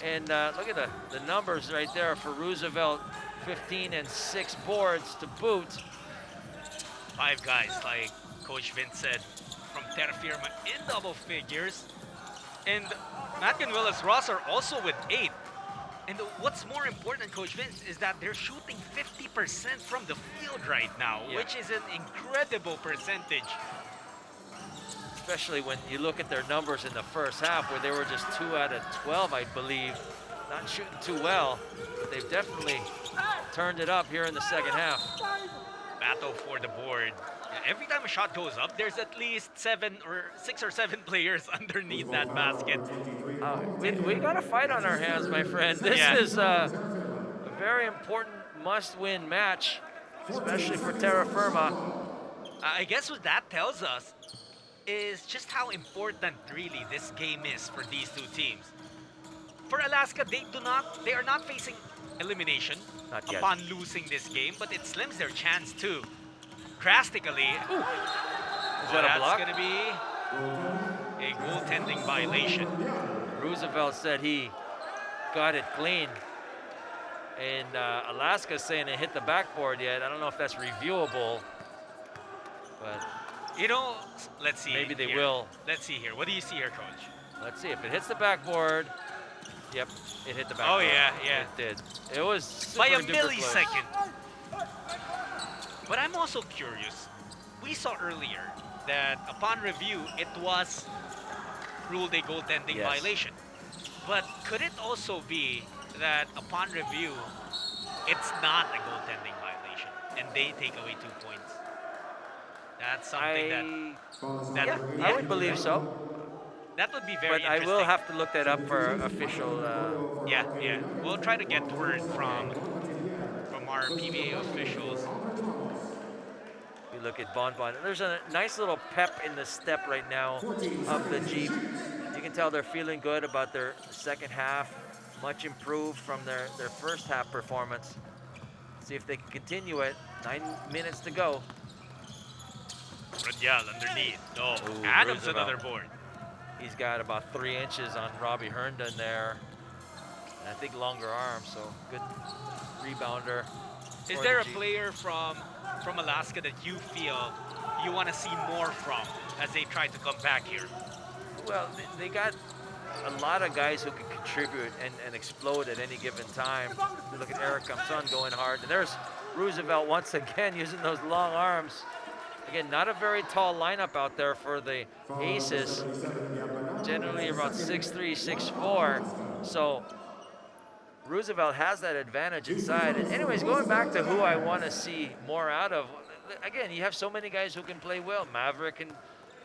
Speaker 3: And look at the numbers right there for Roosevelt, 15 and 6 boards to boot.
Speaker 2: 5 guys, like Coach Vince said, from Terrafirma in double figures. And Matkin Willis Ross are also with 8. And what's more important, Coach Vince, is that they're shooting 50% from the field right now, which is an incredible percentage.
Speaker 3: Especially when you look at their numbers in the first half, where they were just 2 out of 12, I believe. Not shooting too well, but they've definitely turned it up here in the second half.
Speaker 2: Battle for the board. Every time a shot goes up, there's at least 6 or 7 players underneath that basket.
Speaker 3: We got a fight on our hands, my friend. This is a very important must-win match, especially for Terrafirma.
Speaker 2: I guess what that tells us is just how important really this game is for these two teams. For Alaska, they are not facing elimination upon losing this game, but it slims their chance too drastically.
Speaker 3: Ooh. Is that a block?
Speaker 2: That's going to be a goaltending violation.
Speaker 3: Roosevelt said he got it clean. And Alaska's saying it hit the backboard yet. I don't know if that's reviewable, but
Speaker 2: you know, let's see.
Speaker 3: Maybe they will.
Speaker 2: Let's see here. What do you see here, Coach?
Speaker 3: Let's see if it hits the backboard. Yep, it hit the backboard.
Speaker 2: Oh yeah.
Speaker 3: It did. It was
Speaker 2: by a
Speaker 3: super
Speaker 2: millisecond. But I'm also curious. We saw earlier that upon review, it was ruled a goaltending violation. But could it also be that upon review, it's not a goaltending violation and they take away 2 points? That's something
Speaker 3: I would believe so.
Speaker 2: That would be very interesting.
Speaker 3: But I will have to look that up for official.
Speaker 2: Yeah. We'll try to get word from our PBA officials.
Speaker 3: We look at Bon. There's a nice little pep in the step right now of the Jeep. You can tell they're feeling good about their second half. Much improved from their first half performance. See if they can continue it. 9 minutes to go.
Speaker 2: Radial underneath.
Speaker 3: Ooh,
Speaker 2: Adams
Speaker 3: Roosevelt.
Speaker 2: another board.
Speaker 3: He's got about 3 inches on Robbie Herndon there. And I think longer arms, so good rebounder.
Speaker 2: Is there a player from Alaska that you feel you want to see more from as they try to come back here?
Speaker 3: Well, they got a lot of guys who can contribute and explode at any given time. You look at Eric Kamson going hard. And there's Roosevelt once again using those long arms. Again, not a very tall lineup out there for the Aces. Generally about 6'3", 6'4". So Roosevelt has that advantage inside. And anyways, going back to who I want to see more out of, again, you have so many guys who can play well. Maverick can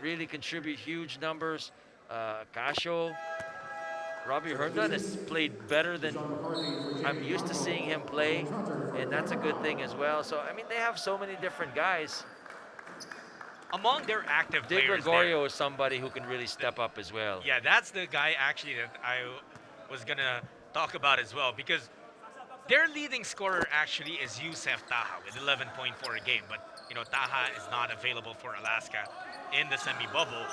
Speaker 3: really contribute huge numbers. Casio, Robbie Herndon has played better than I'm used to seeing him play, and that's a good thing as well. So, I mean, they have so many different guys.
Speaker 2: among their active
Speaker 3: Di
Speaker 2: players
Speaker 3: Gregorio is somebody who can really step up as well.
Speaker 2: yeah, that's the guy actually that I was gonna talk about as well, because their leading scorer actually is Yusef Taha with 11.4 a game, but you know Taha is not available for Alaska in the semi-bubble.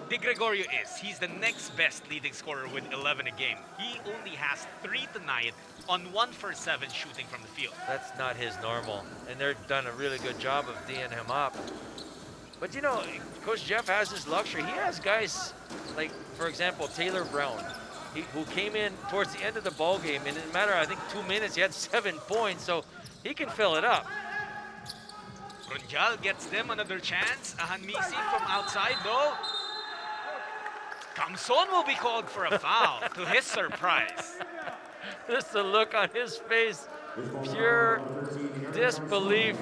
Speaker 2: Di Gregorio is. He's the next best leading scorer with 11 a game. He only has 3 tonight on 1 for 7 shooting from the field.
Speaker 3: That's not his normal, and they've done a really good job of D'ing him up. But you know, Coach Jeff has this luxury. He has guys like, for example, Taylor Brown, who came in towards the end of the ball game, and in a matter of, I think, 2 minutes, he had 7 points, so he can fill it up.
Speaker 2: Brunjal gets them another chance. Ahanmisi from outside, though. Kamson will be called for a foul, to his surprise.
Speaker 3: Just the look on his face, pure disbelief.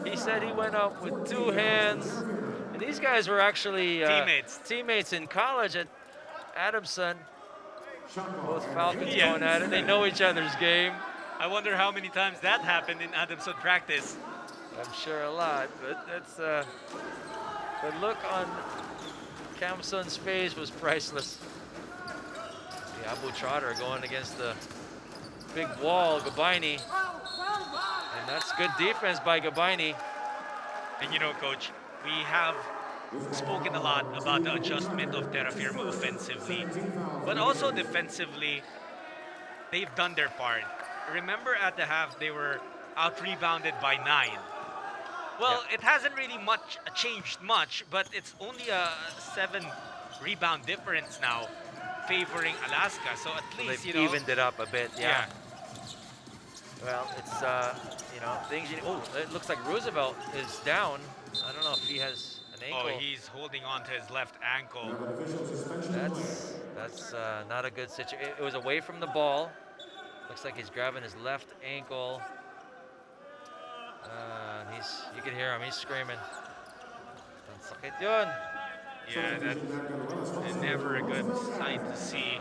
Speaker 3: He said he went up with 2 hands. And these guys were actually teammates in college at Adamson. Both Falcons going at it. They know each other's game.
Speaker 2: I wonder how many times that happened in Adamson practice.
Speaker 3: I'm sure a lot, but that's the look on Kamson's face was priceless. The Abu Trotter going against the big wall, Gabaini. And that's good defense by Gabaini.
Speaker 2: And you know, Coach, we have spoken a lot about the adjustment of Terrafirma offensively, but also defensively, they've done their part. Remember at the half, they were out-rebounded by 9. Well, it hasn't really changed much, but it's only a 7 rebound difference now, favoring Alaska. So at least,
Speaker 3: they've evened it up a bit. Yeah. Well, it's you know, things. Oh, it looks like Roosevelt is down. I don't know if he has an ankle.
Speaker 2: Oh, he's holding on to his left ankle.
Speaker 3: That's not a good situation. It was away from the ball. Looks like he's grabbing his left ankle. You can hear him. He's screaming. Ang sakit yun.
Speaker 2: Yeah, that's never a good sight to see.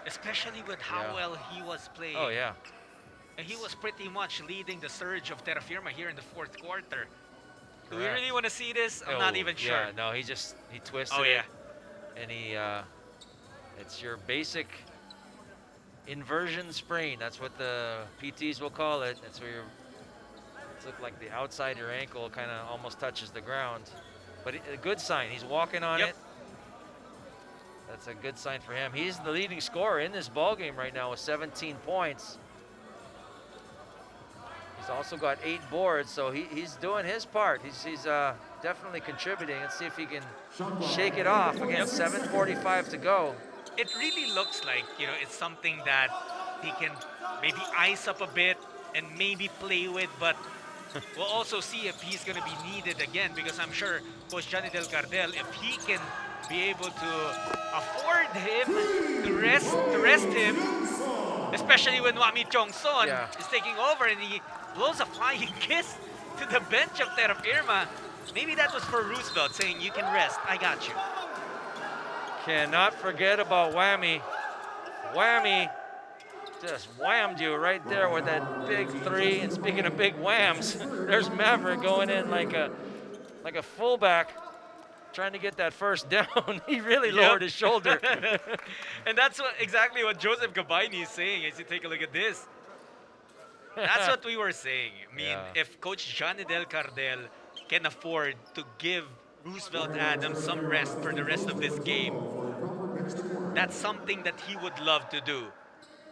Speaker 2: Especially with how well he was playing.
Speaker 3: Oh, yeah.
Speaker 2: And he was pretty much leading the surge of Terrafirma here in the 4th quarter. Do we
Speaker 3: Correct.
Speaker 2: really want to see this? I'm not even sure.
Speaker 3: Yeah, no, he twisted it. And it's your basic inversion sprain. That's what the PTs will call it. That's where it's look like the outside of your ankle kind of almost touches the ground. But a good sign. He's walking on it. That's a good sign for him. He's the leading scorer in this ball game right now with 17 points. He's also got 8 boards, so he's doing his part. He's definitely contributing. Let's see if he can shake it off. Again, 7:45 to go.
Speaker 2: It really looks like, you know, it's something that he can maybe ice up a bit and maybe play with, but we'll also see if he's going to be needed again, because I'm sure Coach Johnny Del Cardel, if he can be able to afford him to rest him, especially when Wami Chongson is taking over and he blows a flying kiss to the bench of Terrafirma. Maybe that was for Roosevelt saying, you can rest, I got you.
Speaker 3: Cannot forget about Whammy. Whammy just whammed you right there with that big 3. And speaking of big whams, there's Maverick going in like a fullback, trying to get that first down. He really lowered his shoulder.
Speaker 2: And that's exactly what Joseph Gabaini is saying. As you take a look at this, that's what we were saying. I mean, if Coach Johnny Del Cardel can afford to give Roosevelt Adams some rest for the rest of this game, that's something that he would love to do.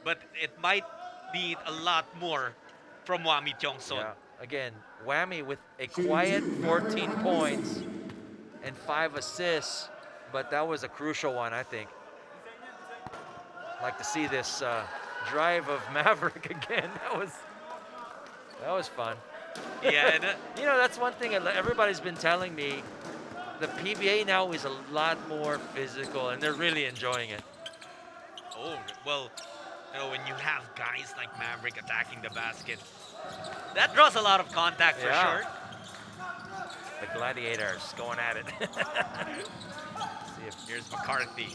Speaker 2: But it might need a lot more from Wami Chongson.
Speaker 3: Yeah. Again, Whammy with a quiet 14 points and 5 assists, but that was a crucial one, I think. I'd like to see this drive of Maverick again. That was fun.
Speaker 2: Yeah, and,
Speaker 3: you know, that's one thing everybody's been telling me. The PBA now is a lot more physical, and they're really enjoying it.
Speaker 2: Oh, well, you know, when you have guys like Maverick attacking the basket, that draws a lot of contact for sure.
Speaker 3: The Gladiators going at it.
Speaker 2: See if here's McCarthy.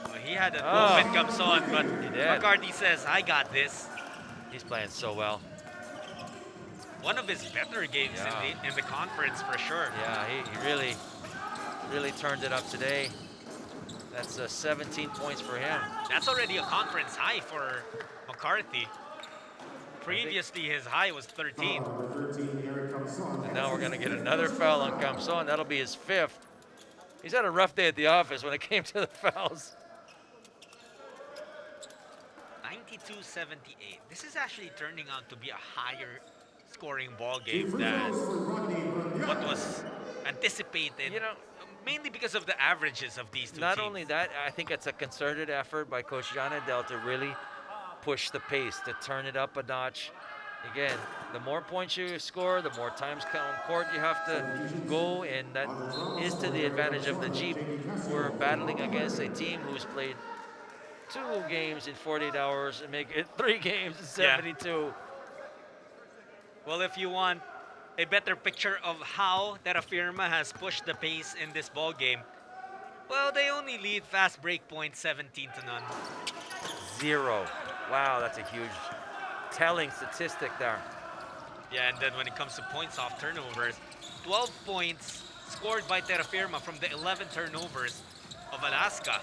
Speaker 2: Well, he had a movement comes on, but McCarthy says, I got this.
Speaker 3: He's playing so well.
Speaker 2: one of his better games
Speaker 3: Yeah.
Speaker 2: in the conference for sure.
Speaker 3: Yeah, he really turned it up today. That's 17 points for him.
Speaker 2: That's already a conference high for McCarthy. Previously, his high was 13.
Speaker 1: Number 13, here comes on.
Speaker 3: And now we're going to get another foul on Camson. That'll be his 5th. He's had a rough day at the office when it came to the fouls.
Speaker 2: 92-78. This is actually turning out to be a higher scoring ball game than what was anticipated.
Speaker 3: You know,
Speaker 2: mainly because of the averages of these two
Speaker 3: not
Speaker 2: teams.
Speaker 3: only that, I think it's a concerted effort by Coach Janadel to really push the pace, to turn it up a notch. Again, the more points you score, the more times on court you have to go, and that is to the advantage of the Jeep. We're battling against a team who's played 2 games in 48 hours and make it 3 games in 72.
Speaker 2: Well, if you want a better picture of how Terrafirma has pushed the pace in this ball game, well, they only lead fast break point 17-0.
Speaker 3: 0. Wow, that's a huge telling statistic there.
Speaker 2: Yeah, and then when it comes to points off turnovers, 12 points scored by Terrafirma from the 11 turnovers of Alaska.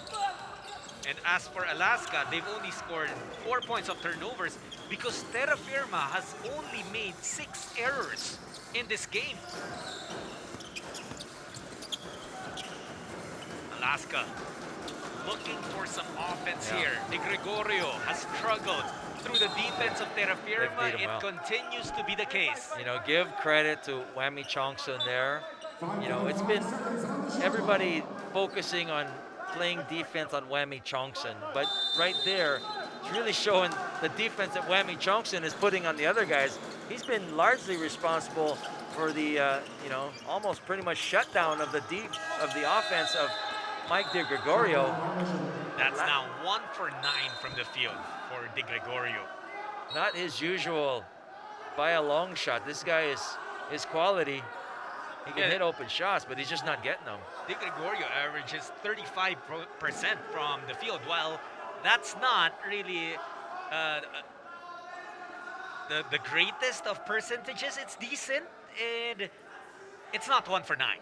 Speaker 2: And as for Alaska, they've only scored 4 points of turnovers because Terrafirma has only made 6 errors in this game. Alaska looking for some offense here. De Gregorio has struggled through the defense of Terrafirma.
Speaker 3: They've beat him
Speaker 2: It
Speaker 3: well.
Speaker 2: continues to be the case.
Speaker 3: You know, give credit to Whammy Chongson there. You know, it's been everybody focusing on playing defense on Whammy Chongson, but right there, it's really showing the defense that Whammy Chongson is putting on the other guys. He's been largely responsible for the, you know, almost pretty much shutdown of the offense of Mike De Gregorio.
Speaker 2: That's now 1 for 9 from the field for De Gregorio.
Speaker 3: Not his usual by a long shot. This guy is quality. He can hit open shots, but he's just not getting them.
Speaker 2: De Gregorio averages 35% from the field. While that's not really the greatest of percentages, it's decent, and it's not 1 for 9.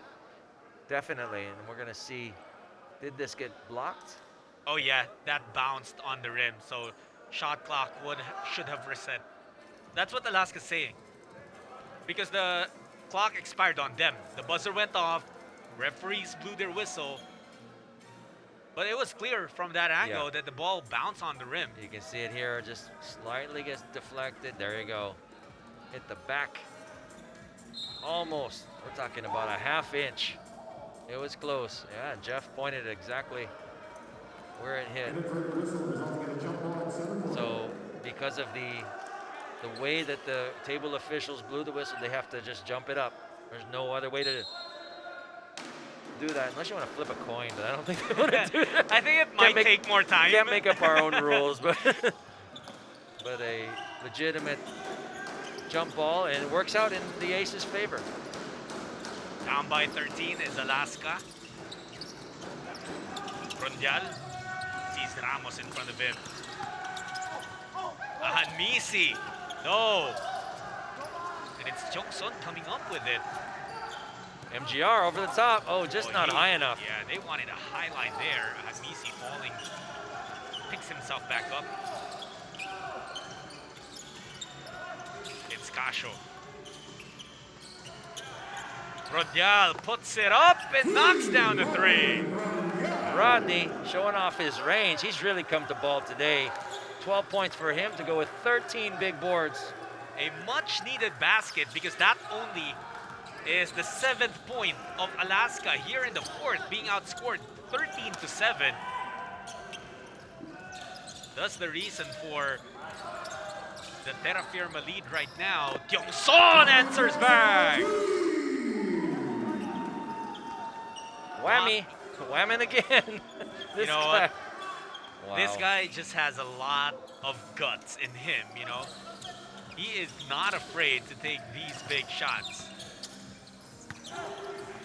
Speaker 3: Definitely, and we're gonna see, did this get blocked?
Speaker 2: Oh yeah, that bounced on the rim, so shot clock should have reset. That's what Alaska's saying. Because the clock expired on them. The buzzer went off, referees blew their whistle, but it was clear from that angle that the ball bounced on the rim.
Speaker 3: You can see it here, just slightly gets deflected. There you go. Hit the back. Almost. We're talking about a ½ inch. It was close. Yeah, Jeff pointed exactly where it hit. So because of the way that the table officials blew the whistle, they have to just jump it up. There's no other way to do that, unless you want to flip a coin, but I don't think they want to do that.
Speaker 2: I think it might take more time.
Speaker 3: Can't make up our own rules, but but a legitimate jump ball, and it works out in the Aces' favor.
Speaker 2: Down by 13 is Alaska. Rondial sees Ramos in front of him. Ahanmisi. No. And it's Jongson coming up with it.
Speaker 3: MGR over the top. Oh, just not high enough.
Speaker 2: Yeah, they wanted a highlight there. Ahanmisi falling. Picks himself back up. It's Casio. Rondial puts it up and knocks down the 3.
Speaker 3: Rodney showing off his range. He's really come to ball today. 12 points for him to go with 13 big boards.
Speaker 2: A much needed basket because that only is the 7th point of Alaska here in the 4th, being outscored 13-7. That's the reason for the Terrafirma lead right now. Jongson answers back.
Speaker 3: Whammy. Whamming again.
Speaker 2: You know what?
Speaker 3: Wow.
Speaker 2: This guy just has a lot of guts in him, you know? He is not afraid to take these big shots.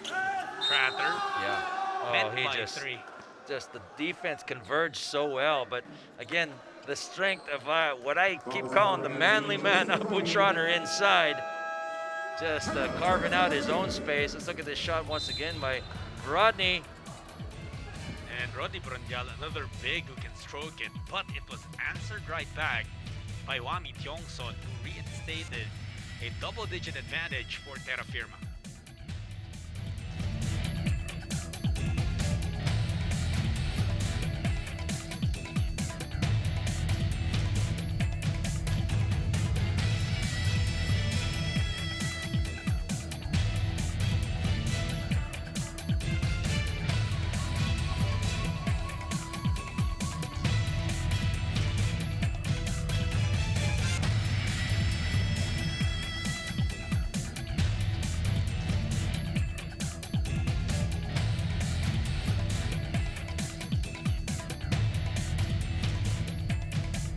Speaker 2: Prater.
Speaker 3: Yeah. Oh,
Speaker 2: met
Speaker 3: he
Speaker 2: by
Speaker 3: just
Speaker 2: 3.
Speaker 3: Just the defense converged so well, but again, the strength of what I keep calling the manly man, Abu Trotter inside. just carving out his own space. Let's look at this shot once again by Rodney.
Speaker 2: And Rodney Brundial, another big who can stroke it, but it was answered right back by Wami Tiongson, who reinstated a double-digit advantage for Terrafirma.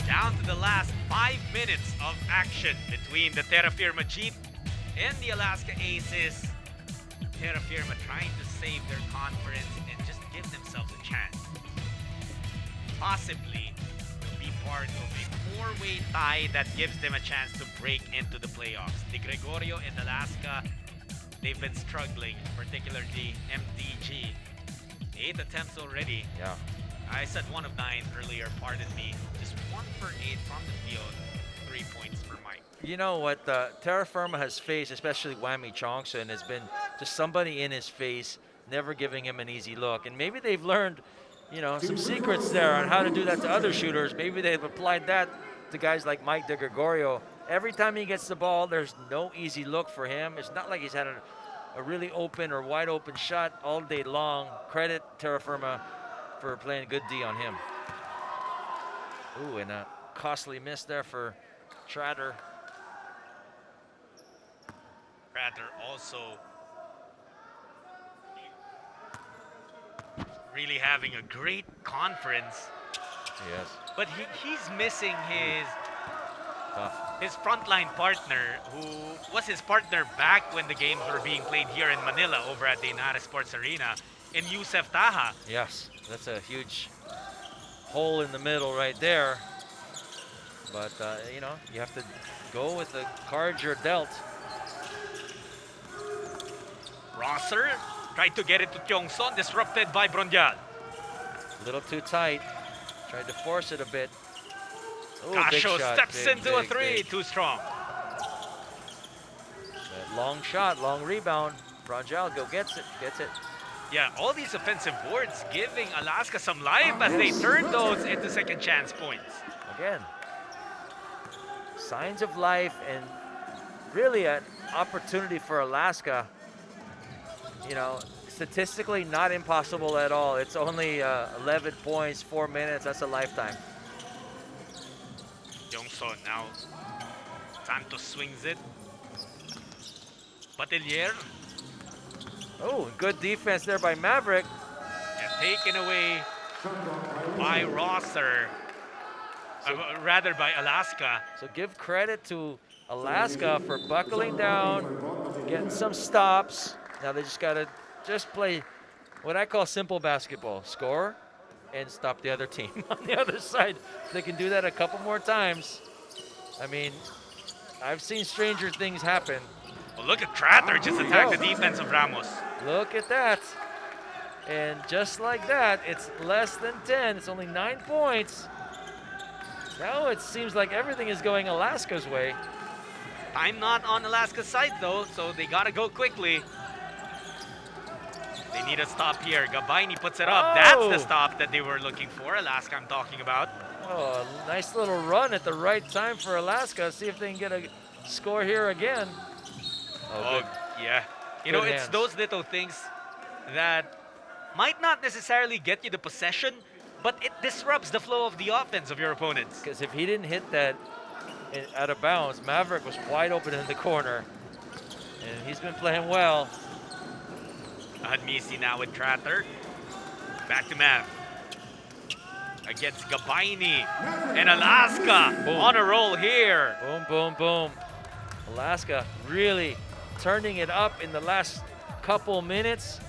Speaker 2: Down to the last 5 minutes of action between the Terrafirma Dyip and the Alaska Aces. Terrafirma trying to save their conference and just give themselves a chance. Possibly to be part of a four-way tie that gives them a chance to break into the playoffs. De Gregorio and Alaska, they've been struggling, particularly MDG. 8 attempts already.
Speaker 3: Yeah.
Speaker 2: I said 1 of 9 earlier, pardon me. Just 1 for 8 from the field. 3 points for Mike.
Speaker 3: You know what Terrafirma has faced, especially Wami Chongson, has been just somebody in his face, never giving him an easy look. And maybe they've learned, you know, some secrets there on how to do that to other shooters. Maybe they've applied that to guys like Mike De Gregorio. Every time he gets the ball, there's no easy look for him. It's not like he's had a really open or wide open shot all day long. Credit Terrafirma for playing a good D on him. Ooh, and a costly miss there for Tratter.
Speaker 2: Tratter also really having a great conference.
Speaker 3: Yes.
Speaker 2: But he's missing
Speaker 3: Tough.
Speaker 2: his frontline partner, who was his partner back when the games were being played here in Manila over at the Inara Sports Arena, in Yusef Taha.
Speaker 3: Yes, that's a huge hole in the middle right there. But, you know, you have to go with the cards you're dealt.
Speaker 2: Rosser tried to get it to Tiongson, disrupted by Brundial.
Speaker 3: A little too tight. Tried to force it a bit. Ooh, big
Speaker 2: Casio
Speaker 3: shot.
Speaker 2: steps
Speaker 3: Big,
Speaker 2: into a
Speaker 3: big,
Speaker 2: 3,
Speaker 3: big.
Speaker 2: too strong.
Speaker 3: That long shot, long rebound. Brundial gets it.
Speaker 2: Yeah, all these offensive boards giving Alaska some life as they turn those into second chance points.
Speaker 3: Again, signs of life and really an opportunity for Alaska. You know, statistically not impossible at all. It's only 11 points, 4 minutes. That's a lifetime.
Speaker 2: Tiongson now. Santos swings it. Batelier.
Speaker 3: Oh, good defense there by Maverick.
Speaker 2: And taken away by Rosser. Rather by Alaska.
Speaker 3: So give credit to Alaska for buckling down, getting some stops. Now they just got to play what I call simple basketball. Score and stop the other team on the other side. If they can do that a couple more times, I mean, I've seen stranger things happen.
Speaker 2: Well, look at Tratter just attack the defense of Ramos.
Speaker 3: Look at that. And just like that, it's less than 10. It's only 9 points. Now it seems like everything is going Alaska's way.
Speaker 2: Time not on Alaska's side though, so they gotta go quickly. They need a stop here. Gabaini puts it up. That's the stop that they were looking for. Alaska I'm talking about.
Speaker 3: Oh, a nice little run at the right time for Alaska. See if they can get a score here again.
Speaker 2: Oh, yeah. You know, it's those little things that might not necessarily get you the possession, but it disrupts the flow of the offense of your opponents.
Speaker 3: Because if he didn't hit that out of bounds, Maverick was wide open in the corner. And he's been playing well.
Speaker 2: Hadmisi now with Tratter. Back to Mav. Against Gabaini. And Alaska on a roll here.
Speaker 3: Boom, boom, boom. Alaska really turning it up in the last couple minutes.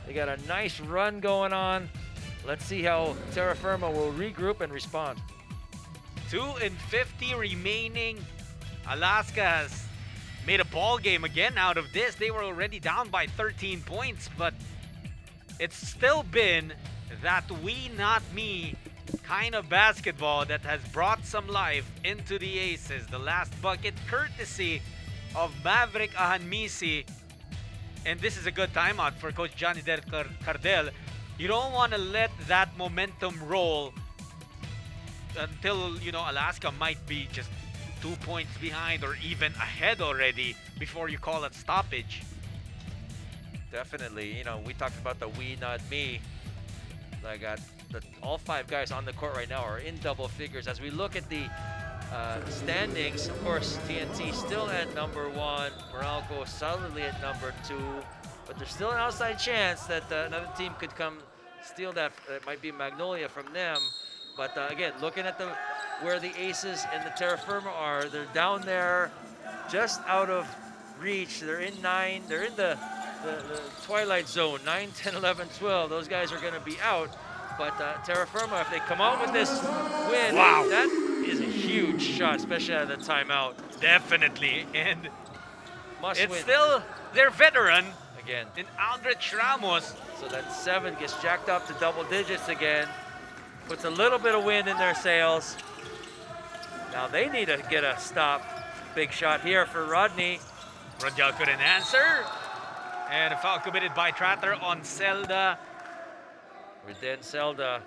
Speaker 3: They got a nice run going on. Let's see how Terrafirma will regroup and respond.
Speaker 2: 2:50 remaining. Alaska has made a ball game again out of this. They were already down by 13 points, but it's still been that we not me kind of basketball that has brought some life into the Aces. The last bucket courtesy of Maverick Ahanmisi. And this is a good timeout for Coach Johnny Del Cardel. You don't want to let that momentum roll until, Alaska might be just 2 points behind or even ahead already before you call it stoppage.
Speaker 3: Definitely. We talked about the we, not me. I got all 5 guys on the court right now are in double figures. As we look at the standings, of course, TNT still at number 1, Meralco solidly at number 2, but there's still an outside chance that another team could come steal that. It might be Magnolia from them. But again, looking at where the Aces and the Terrafirma are, they're down there, just out of reach. They're in 9. They're in the twilight zone, 9, 10, 11, 12. Those guys are going to be out. But Terrafirma, if they come out with this win,
Speaker 2: wow,
Speaker 3: that is a huge shot, especially out of the timeout.
Speaker 2: Definitely. And
Speaker 3: Must
Speaker 2: it's
Speaker 3: win.
Speaker 2: still their veteran
Speaker 3: Again.
Speaker 2: in Aldrich Ramos.
Speaker 3: So that 7 gets jacked up to double digits again. Puts a little bit of wind in their sails. Now they need to get a stop. Big shot here for Rodney.
Speaker 2: Ronjal couldn't answer. And a foul committed by Tratter on Zelda.
Speaker 3: Reden Zelda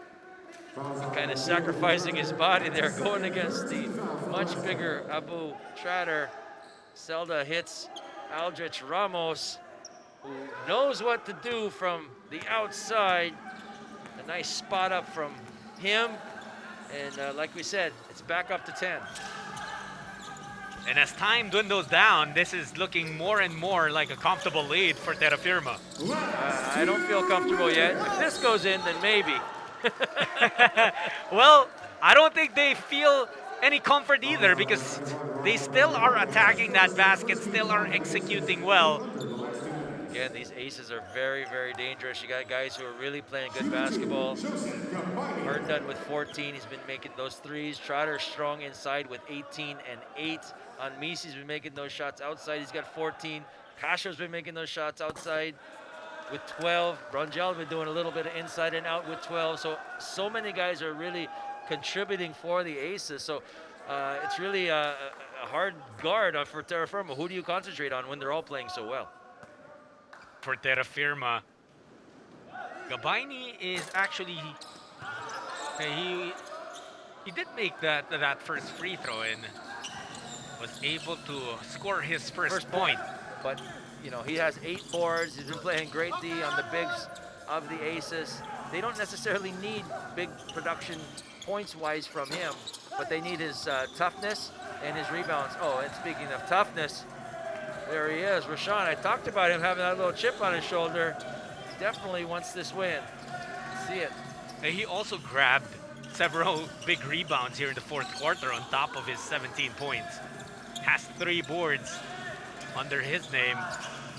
Speaker 3: kind of sacrificing his body there, going against the much bigger Abu Tratter. Zelda hits Aldrich Ramos, who knows what to do from the outside. A nice spot up from him. And like we said, it's back up to 10.
Speaker 2: And as time dwindles down, this is looking more and more like a comfortable lead for Terrafirma.
Speaker 3: I don't feel comfortable yet. If this goes in, then maybe.
Speaker 2: Well, I don't think they feel any comfort either because they still are attacking that basket, still are executing well.
Speaker 3: Again, these Aces are very, very dangerous. You got guys who are really playing good basketball. Herndon with 14, he's been making those threes. Trotter strong inside with 18 and 8. Misi's been making those shots outside. He's got 14. Castro's been making those shots outside with 12. Brungel's been doing a little bit of inside and out with 12. So many guys are really contributing for the Aces. So it's really a hard guard for Terrafirma. Who do you concentrate on when they're all playing so well?
Speaker 2: For Terrafirma, Gabaini is actually he did make that first free throw and was able to score his first point.
Speaker 3: But he has 8 boards. He's been playing great D on the bigs of the Aces. They don't necessarily need big production points-wise from him, but they need his toughness and his rebounds. Oh, and speaking of toughness, there he is, Rashawn. I talked about him having that little chip on his shoulder. Definitely wants this win. See it.
Speaker 2: And he also grabbed several big rebounds here in the fourth quarter on top of his 17 points. Has 3 boards under his name,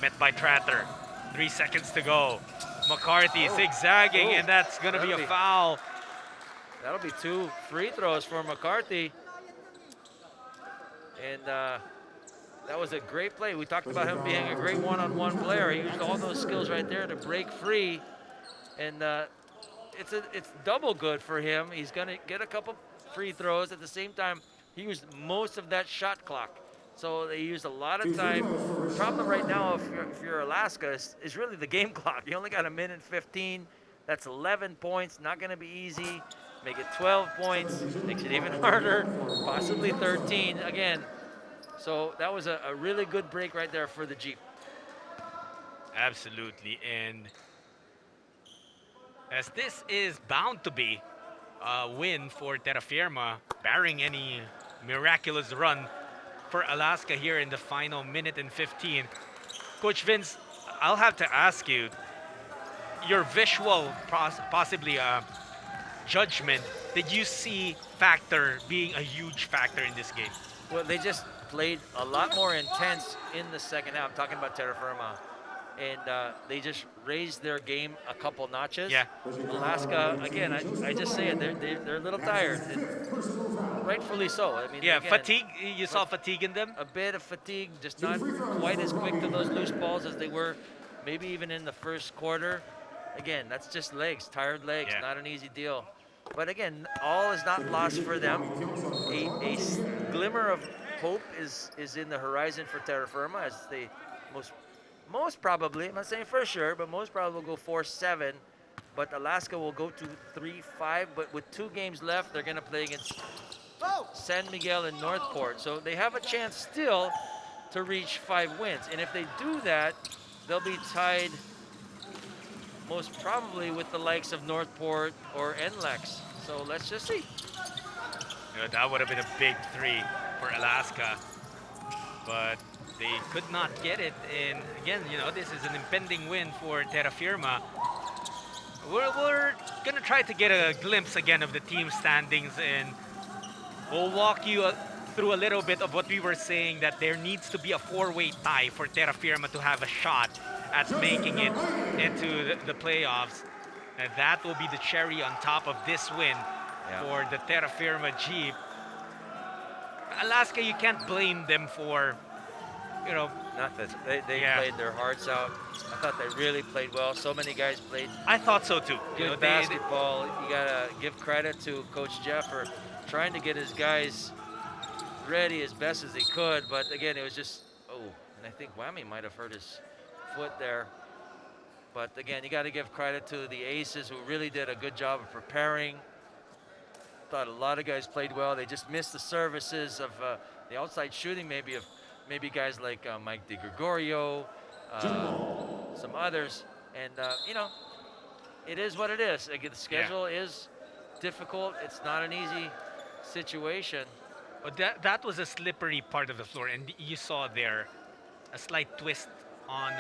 Speaker 2: met by Tratter. 3 seconds to go. McCarthy zigzagging, and that's going to be a foul.
Speaker 3: That'll be 2 free throws for McCarthy. And that was a great play. We talked about him being a great one-on-one player. He used all those skills right there to break free. And it's double good for him. He's going to get a couple free throws. At the same time, he used most of that shot clock. So they used a lot of time. The problem right now, if you're Alaska, is really the game clock. You only got 1 minute 15. That's 11 points. Not going to be easy. Make it 12 points. Makes it even harder. Possibly 13 again. So that was a really good break right there for the Jeep.
Speaker 2: Absolutely. And as this is bound to be a win for Terrafirma, barring any miraculous run for Alaska here in the final minute and 15. Coach Vince, I'll have to ask you, your visual, possibly judgment, did you see factor being a huge factor in this game?
Speaker 3: Well, they just played a lot more intense in the second half. I'm talking about Terrafirma. and they just raised their game a couple notches.
Speaker 2: Yeah.
Speaker 3: Alaska, again, I just say it, they're a little tired, and rightfully so. I mean,
Speaker 2: Yeah,
Speaker 3: again,
Speaker 2: fatigue. You saw fatigue in them.
Speaker 3: a bit of fatigue, just not quite as quick to those loose balls as they were maybe even in the first quarter. Again, that's just legs, tired legs,
Speaker 2: Yeah.
Speaker 3: not an easy deal. But again, all is not lost for them. A glimmer of hope is in the horizon for Terrafirma, as they most probably, I'm not saying for sure, but most probably will go 4-7. But Alaska will go to 3-5. But with 2 games left, they're going to play against San Miguel and Northport. So they have a chance still to reach 5 wins. And if they do that, they'll be tied most probably with the likes of Northport or NLEX. So let's just see.
Speaker 2: You know, that would have been a big 3 for Alaska, but they could not get it. And again, you know, this is an impending win for Terrafirma. We're gonna try to get a glimpse again of the team standings, and we'll walk you through a little bit of what we were saying, that there needs to be a 4-way tie for Terrafirma to have a shot at making it into the playoffs. And that will be the cherry on top of this win for the Terrafirma Jeep. Alaska, you can't blame them for, you know,
Speaker 3: Nothing. They played their hearts out. I thought they really played well. So many guys played
Speaker 2: I thought so too. You
Speaker 3: good
Speaker 2: know,
Speaker 3: basketball. You gotta give credit to Coach Jeff for trying to get his guys ready as best as he could. But again, it was just, and I think Whammy might have hurt his foot there. But again, you got to give credit to the aces, who really did a good job of preparing. Thought a lot of guys played well. They just missed the services of the outside shooting, maybe guys like Mike DeGregorio, some others. And you know, it is what it is. Again, the schedule is difficult. It's not an easy situation.
Speaker 2: But that was a slippery part of the floor, and you saw there a slight twist on.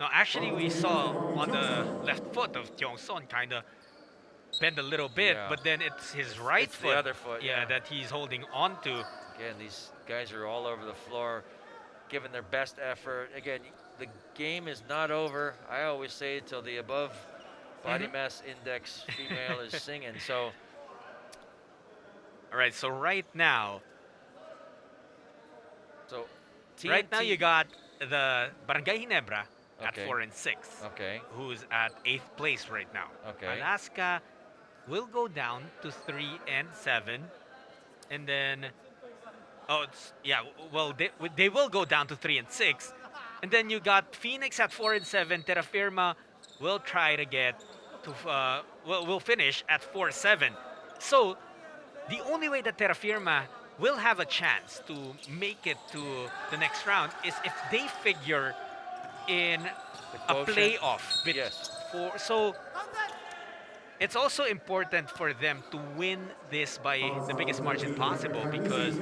Speaker 2: No, actually, we saw on the left foot of Tiongson kind of bend a little bit, but then it's his right
Speaker 3: It's
Speaker 2: foot,
Speaker 3: the other foot,
Speaker 2: that he's holding on to.
Speaker 3: Again, these guys are all over the floor, giving their best effort. Again, the game is not over. I always say till the above body mass index female is singing. So,
Speaker 2: all right. So right now,
Speaker 3: TNT,
Speaker 2: you got the Barangay Ginebra at
Speaker 3: Okay.
Speaker 2: 4-6,
Speaker 3: Okay.
Speaker 2: who's at 8th place right now.
Speaker 3: Okay.
Speaker 2: Alaska will go down to 3-7, and then they will go down to 3-6, and then you got Phoenix at 4-7. Terrafirma will try to get to will finish at 4-7. So the only way that Terrafirma will have a chance to make it to the next round is if they figure in a
Speaker 3: quotient.
Speaker 2: playoff.
Speaker 3: Yes.
Speaker 2: So it's also important for them to win this by the biggest margin possible, because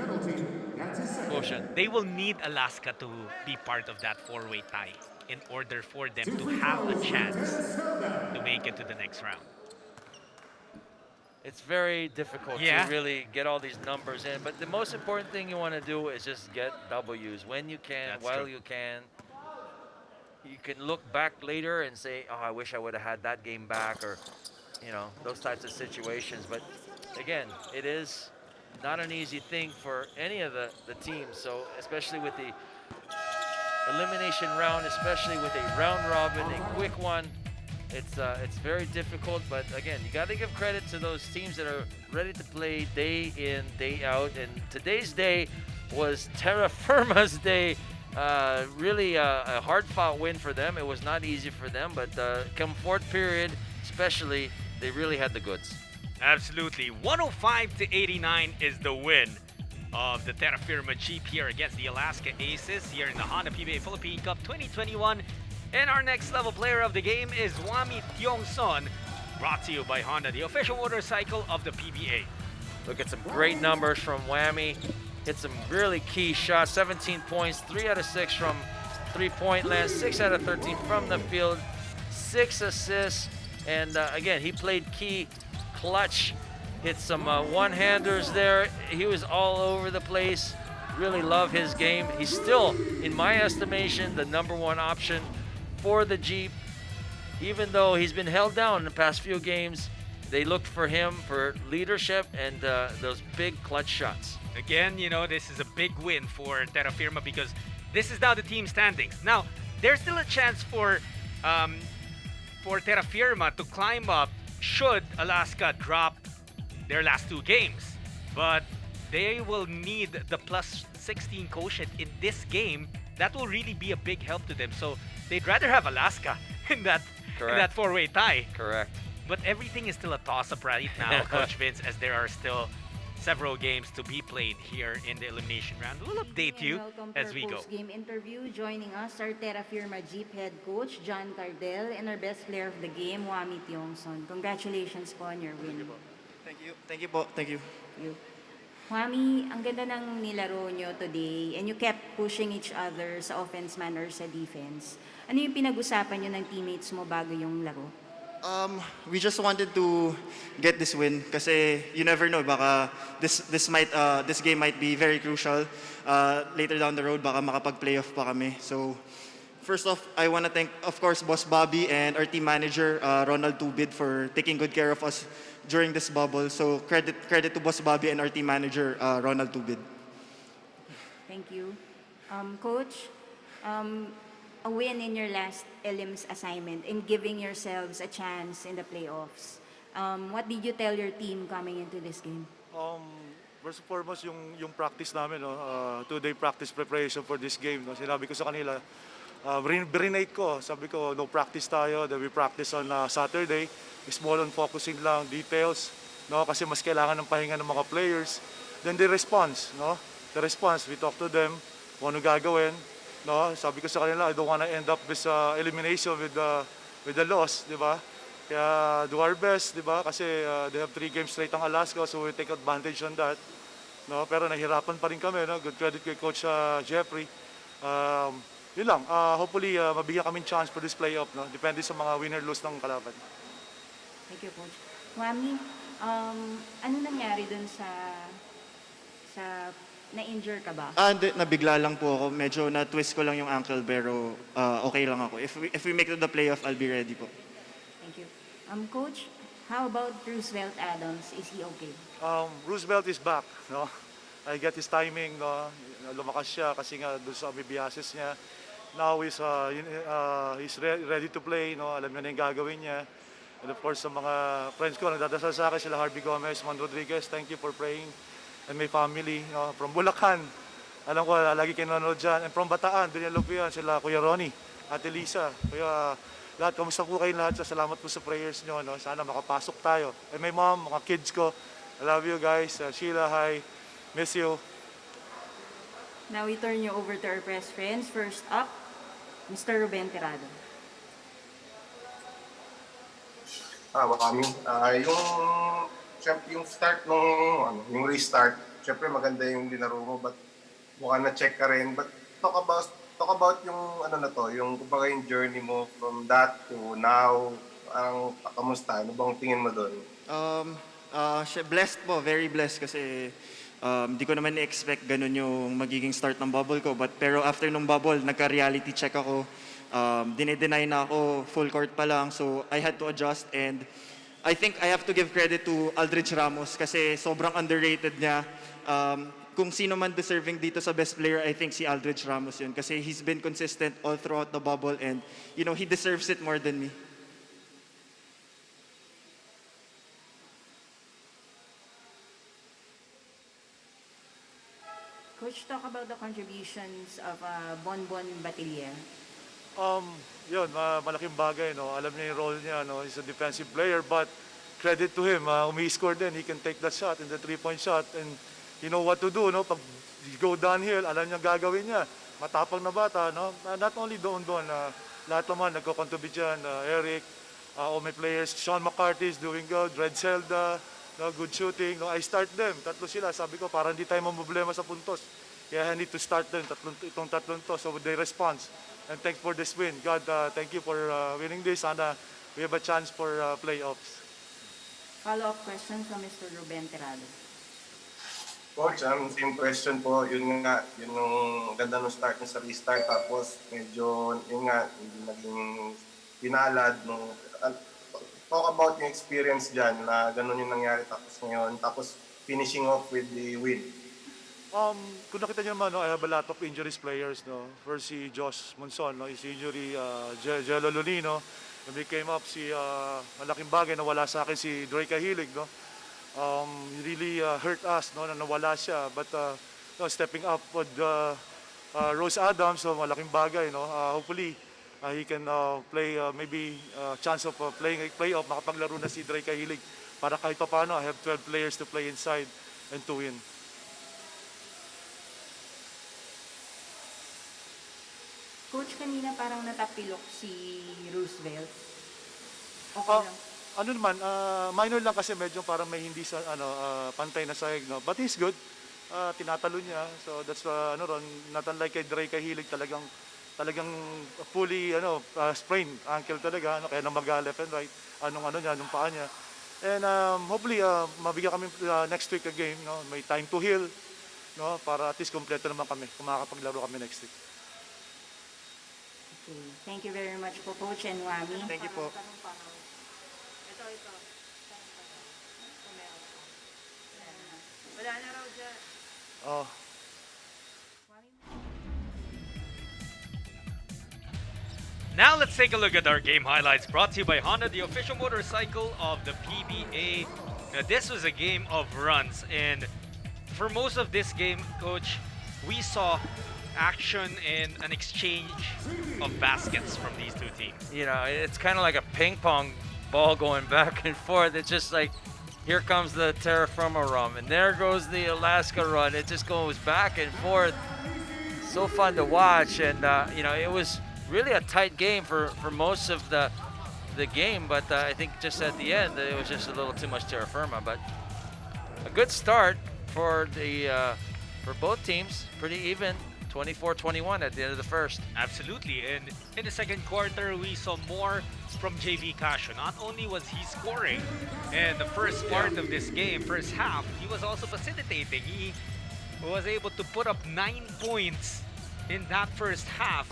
Speaker 3: Quotient.
Speaker 2: they will need Alaska to be part of that 4-way tie in order for them to have a chance to make it to the next round.
Speaker 3: It's very difficult to really get all these numbers in, but the most important thing you want to do is just get W's when you can, while you can. You can look back later and say, oh, I wish I would have had that game back, or, you know, those types of situations. But again, it is not an easy thing for any of the teams. So especially with the elimination round, especially with a round robin, a quick one, it's very difficult. But again, you got to give credit to those teams that are ready to play day in, day out. And today's day was Terrafirma's day. Really a hard-fought win for them. It was not easy for them, but come fourth period, especially, they really had the goods.
Speaker 2: Absolutely. 105-89 is the win of the Terrafirma Jeep here against the Alaska Aces here in the Honda PBA Philippine Cup 2021. And our next level player of the game is Wami Tiongson, brought to you by Honda, the official motorcycle of the PBA.
Speaker 3: Look at some great numbers from Whammy. Hit some really key shots. 17 points, 3 out of 6 from three-point land, 6 out of 13 from the field, 6 assists. And again, he played key clutch. Hit some one-handers there. He was all over the place. really love his game. He's still, in my estimation, the #1 option for the Jeep. Even though he's been held down in the past few games, they looked for him for leadership and those big clutch shots.
Speaker 2: Again, this is a big win for Terrafirma because this is now the team standings. Now, there's still a chance for Terrafirma to climb up should Alaska drop their last 2 games. But they will need the plus 16 quotient in this game. That will really be a big help to them. So they'd rather have Alaska in that
Speaker 3: Correct.
Speaker 2: 4-way tie.
Speaker 3: Correct.
Speaker 2: But everything is still a toss-up right now, Coach Vince, as there are still several games to be played here in the elimination round. We'll update you
Speaker 4: Welcome
Speaker 2: as
Speaker 4: to
Speaker 2: we
Speaker 4: our
Speaker 2: go.
Speaker 4: post-game interview. Joining us, our Terrafirma Jeep head coach, John Cardell, and our best player of the game, Wami Tiongson. Congratulations po on your win.
Speaker 5: Thank you. Thank you po. Thank you.
Speaker 4: You. Wami, ang ganda ng nilaro nyo today and you kept pushing each other sa offense man or sa defense. Ano yung pinag-usapan nyo ng teammates mo bago yung laro?
Speaker 5: We just wanted to get this win kasi you never know, baka this game might be very crucial later down the road, baka makapag-playoff pa kami. So first off, I want to thank of course Boss Bobby and our team manager Ronald Tubid for taking good care of us during this bubble. So credit to Boss Bobby and our team manager Ronald Tubid.
Speaker 4: Thank you. Coach, a win in your last elims assignment and giving yourselves a chance in the playoffs. What did you tell your team coming into this game?
Speaker 6: First and foremost, yung practice namin, no? 2-day practice preparation for this game. No? Sinabi ko sa kanila, brinate ko, sabi ko, no practice tayo, then we practice on Saturday. Small on focusing lang, details, no? Kasi mas kailangan ng pahinga ng mga players. Then the response, no? The response, we talk to them, kung ano gagawin. No, sabi ko sa kanila, I don't want to end up with elimination with the loss, di ba? Kaya do our best, di ba? Kasi they have 3 games straight ang Alaska, so we take advantage on that. No, pero nahirapan pa rin kami, no? Good credit kay Coach Jeffrey. Yun lang, hopefully mabigyan kaming chance for this playoff, no? Depende sa mga winner-lose ng kalaban.
Speaker 4: Thank you, Coach. Wami, ano nangyari dun sa na-injure ka ba?
Speaker 5: Hindi, nabigla lang po ako. Medyo na-twist ko lang yung ankle pero okay lang ako. If we make it to the playoff, I'll be ready po.
Speaker 4: Thank you. Coach, how about Roosevelt Adams? Is he okay?
Speaker 6: Roosevelt is back, no? I get his timing, no? Lumakas siya kasi nga doon sa bibiases niya. Now he's ready to play, no? Alam niya na yung gagawin niya. And of course, sa mga friends ko, nagdadasal sa akin, sila Harvey Gomez, Mon Rodriguez, thank you for praying. And my family, no? From Bulacan, alam ko, lagi kayo nanonood dyan. And from Bataan, Daniel Lupian, sila Kuya Ronnie, Ate Lisa, Kuya lahat, kamusta po kayo lahat? Salamat po sa prayers nyo, no? Sana makapasok tayo. And my mom, mga kids ko, I love you guys. Sheila, hi. Miss you.
Speaker 4: Now we turn you over to our press friends. First up, Mr. Ruben Tirado.
Speaker 7: Wakami. Yung start yung restart, syempre maganda yung dinaro mo, but mukhang na-check ka rin. But talk about yung yung kumbaga yung journey mo from that to now. Kamusta? Ano bang tingin mo doon?
Speaker 5: Blessed po, very blessed kasi di ko naman na-expect ganun yung magiging start ng bubble ko. Pero after nung bubble, nagka-reality check ako. Dinedeny na ako, full court pa lang. So I had to adjust and I think I have to give credit to Aldridge Ramos kasi sobrang underrated niya. Kung sino man deserving dito sa best player, I think si Aldridge Ramos yun kasi he's been consistent all throughout the bubble and he deserves it more than me.
Speaker 4: Coach, talk about the contributions of Bonbon Batilier.
Speaker 6: Malaking bagay, no? Alam niya yung role niya, no? He's a defensive player, but credit to him, umi-score din. He can take that shot, and the 3-point shot, and you know what to do, no? Pag go downhill, alam niya gagawin niya. Matapang na bata, no? Not only doon, lahat naman nagko-contribute dyan. Eric, all my players, Sean McCarthy is doing good, Red Zelda, no? Good shooting. No? I start them, 3 sila. Sabi ko, para hindi tayo mamblema sa puntos. Kaya I need to start them, itong 3 to, so they response. And thanks for this win. God, thank you for winning this. Sana we have a chance for playoffs.
Speaker 4: Follow-up question from Mr. Ruben Tirado.
Speaker 7: Coach, same question po. Yun nga, yun yung ganda ng start niya sa restart. Tapos medyo, yun nga, hindi naging pinalad. Talk about yung experience dyan na ganun yung nangyari tapos ngayon. Tapos finishing off with the win.
Speaker 6: Kung nakita niyo naman, no, I have a lot of injuries players. No? First si Josh Monson, no, his injury, Jello Lolino. When we came up, malaking bagay na wala sa akin si Drake Kahilig. No? Really hurt us no, na nawala siya. But no, stepping up with Rose Adams, so malaking bagay. No? Hopefully, he can play maybe chance of playing a playoff, makapaglaro na si Drake Kahilig. Para kahit pa paano, I have 12 players to play inside and to win.
Speaker 4: Coach, kanina parang natapilok si Roosevelt. Okay lang.
Speaker 6: Ano naman, minor lang kasi medyo parang may hindi sa pantay na sahig, no. But he's good. Tinatalo niya. So that's not unlike kay Dre Kahilig, talagang fully sprained ankle talaga, kaya na left and right. Anong paa niya. And hopefully mabigyan kami next week a game, no. May time to heal, no, para at least kompleto naman kami kung makakapaglaro kami next week.
Speaker 4: Okay. Thank you very much po, Coach and Wami.
Speaker 5: Thank you po.
Speaker 4: Wala na raw dyan.
Speaker 6: Oh.
Speaker 2: Now let's take a look at our game highlights brought to you by Honda, the official motorcycle of the PBA. Now this was a game of runs, and for most of this game, Coach, we saw action and an exchange of baskets from these two teams.
Speaker 3: You know, it's kind of like a ping pong ball going back and forth. It's just like, here comes the Terrafirma run, and there goes the Alaska run. It just goes back and forth. So fun to watch, and you know, it was really a tight game for most of the game, but I think just at the end, it was just a little too much Terrafirma. But a good start for both teams, pretty even. 24-21 at the end of the first.
Speaker 2: Absolutely, and in the second quarter, we saw more from JV Casio. Not only was he scoring in the first part of this game, first half, he was also facilitating. He was able to put up 9 points in that first half,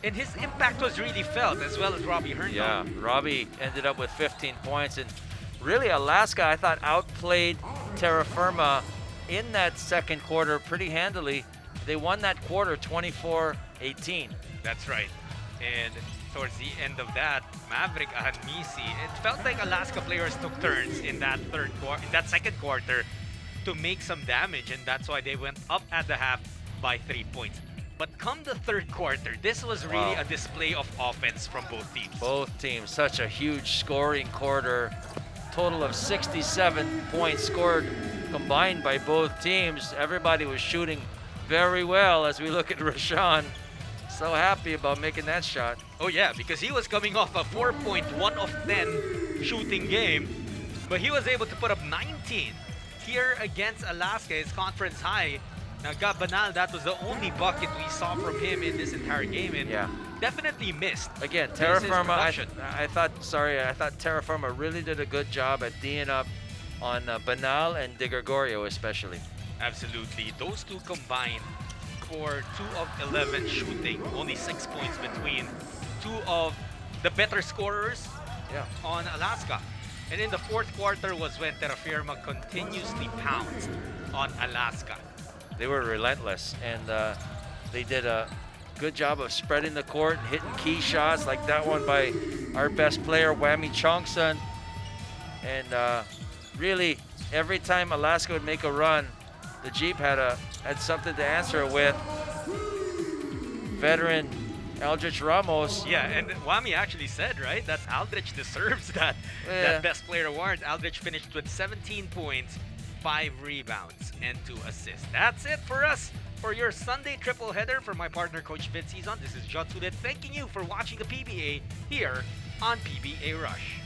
Speaker 2: and his impact was really felt, as well as Robbie Herndon.
Speaker 3: Yeah, Robbie ended up with 15 points, and really Alaska, I thought, outplayed Terrafirma in that second quarter pretty handily. They won that quarter 24-18.
Speaker 2: That's right. And towards the end of that, Maverick Ahanmisi, it felt like Alaska players took turns in that second quarter to make some damage, and that's why they went up at the half by 3 points. But come the third quarter, this was really a display of offense from both teams.
Speaker 3: Both teams, such a huge scoring quarter. Total of 67 points scored combined by both teams. Everybody was shooting very well as we look at Rashawn. So happy about making that shot.
Speaker 2: Oh yeah, because he was coming off a 4.1 of 10 shooting game, but he was able to put up 19 here against Alaska, his conference high. Now, Banal, that was the only bucket we saw from him in this entire game, and definitely missed.
Speaker 3: Again, Terrafirma, I thought Terrafirma really did a good job at D'ing up on Banal and De Gregorio especially.
Speaker 2: Absolutely. Those two combined for 2 of 11 shooting, only 6 points between two of the better scorers on Alaska. And in the fourth quarter was when Terrafirma continuously pounced on Alaska.
Speaker 3: They were relentless, and they did a good job of spreading the court, hitting key shots like that one by our best player, Whammy Chongson. And really, every time Alaska would make a run, the Jeep had something to answer with. Veteran Aldrich Ramos.
Speaker 2: Yeah, and Wami actually said, right, that Aldrich deserves that Best Player award. Aldrich finished with 17 points, 5 rebounds, and 2 assists. That's it for us for your Sunday triple header. For my partner, Coach Vince Season, this is John Sudet thanking you for watching the PBA here on PBA Rush.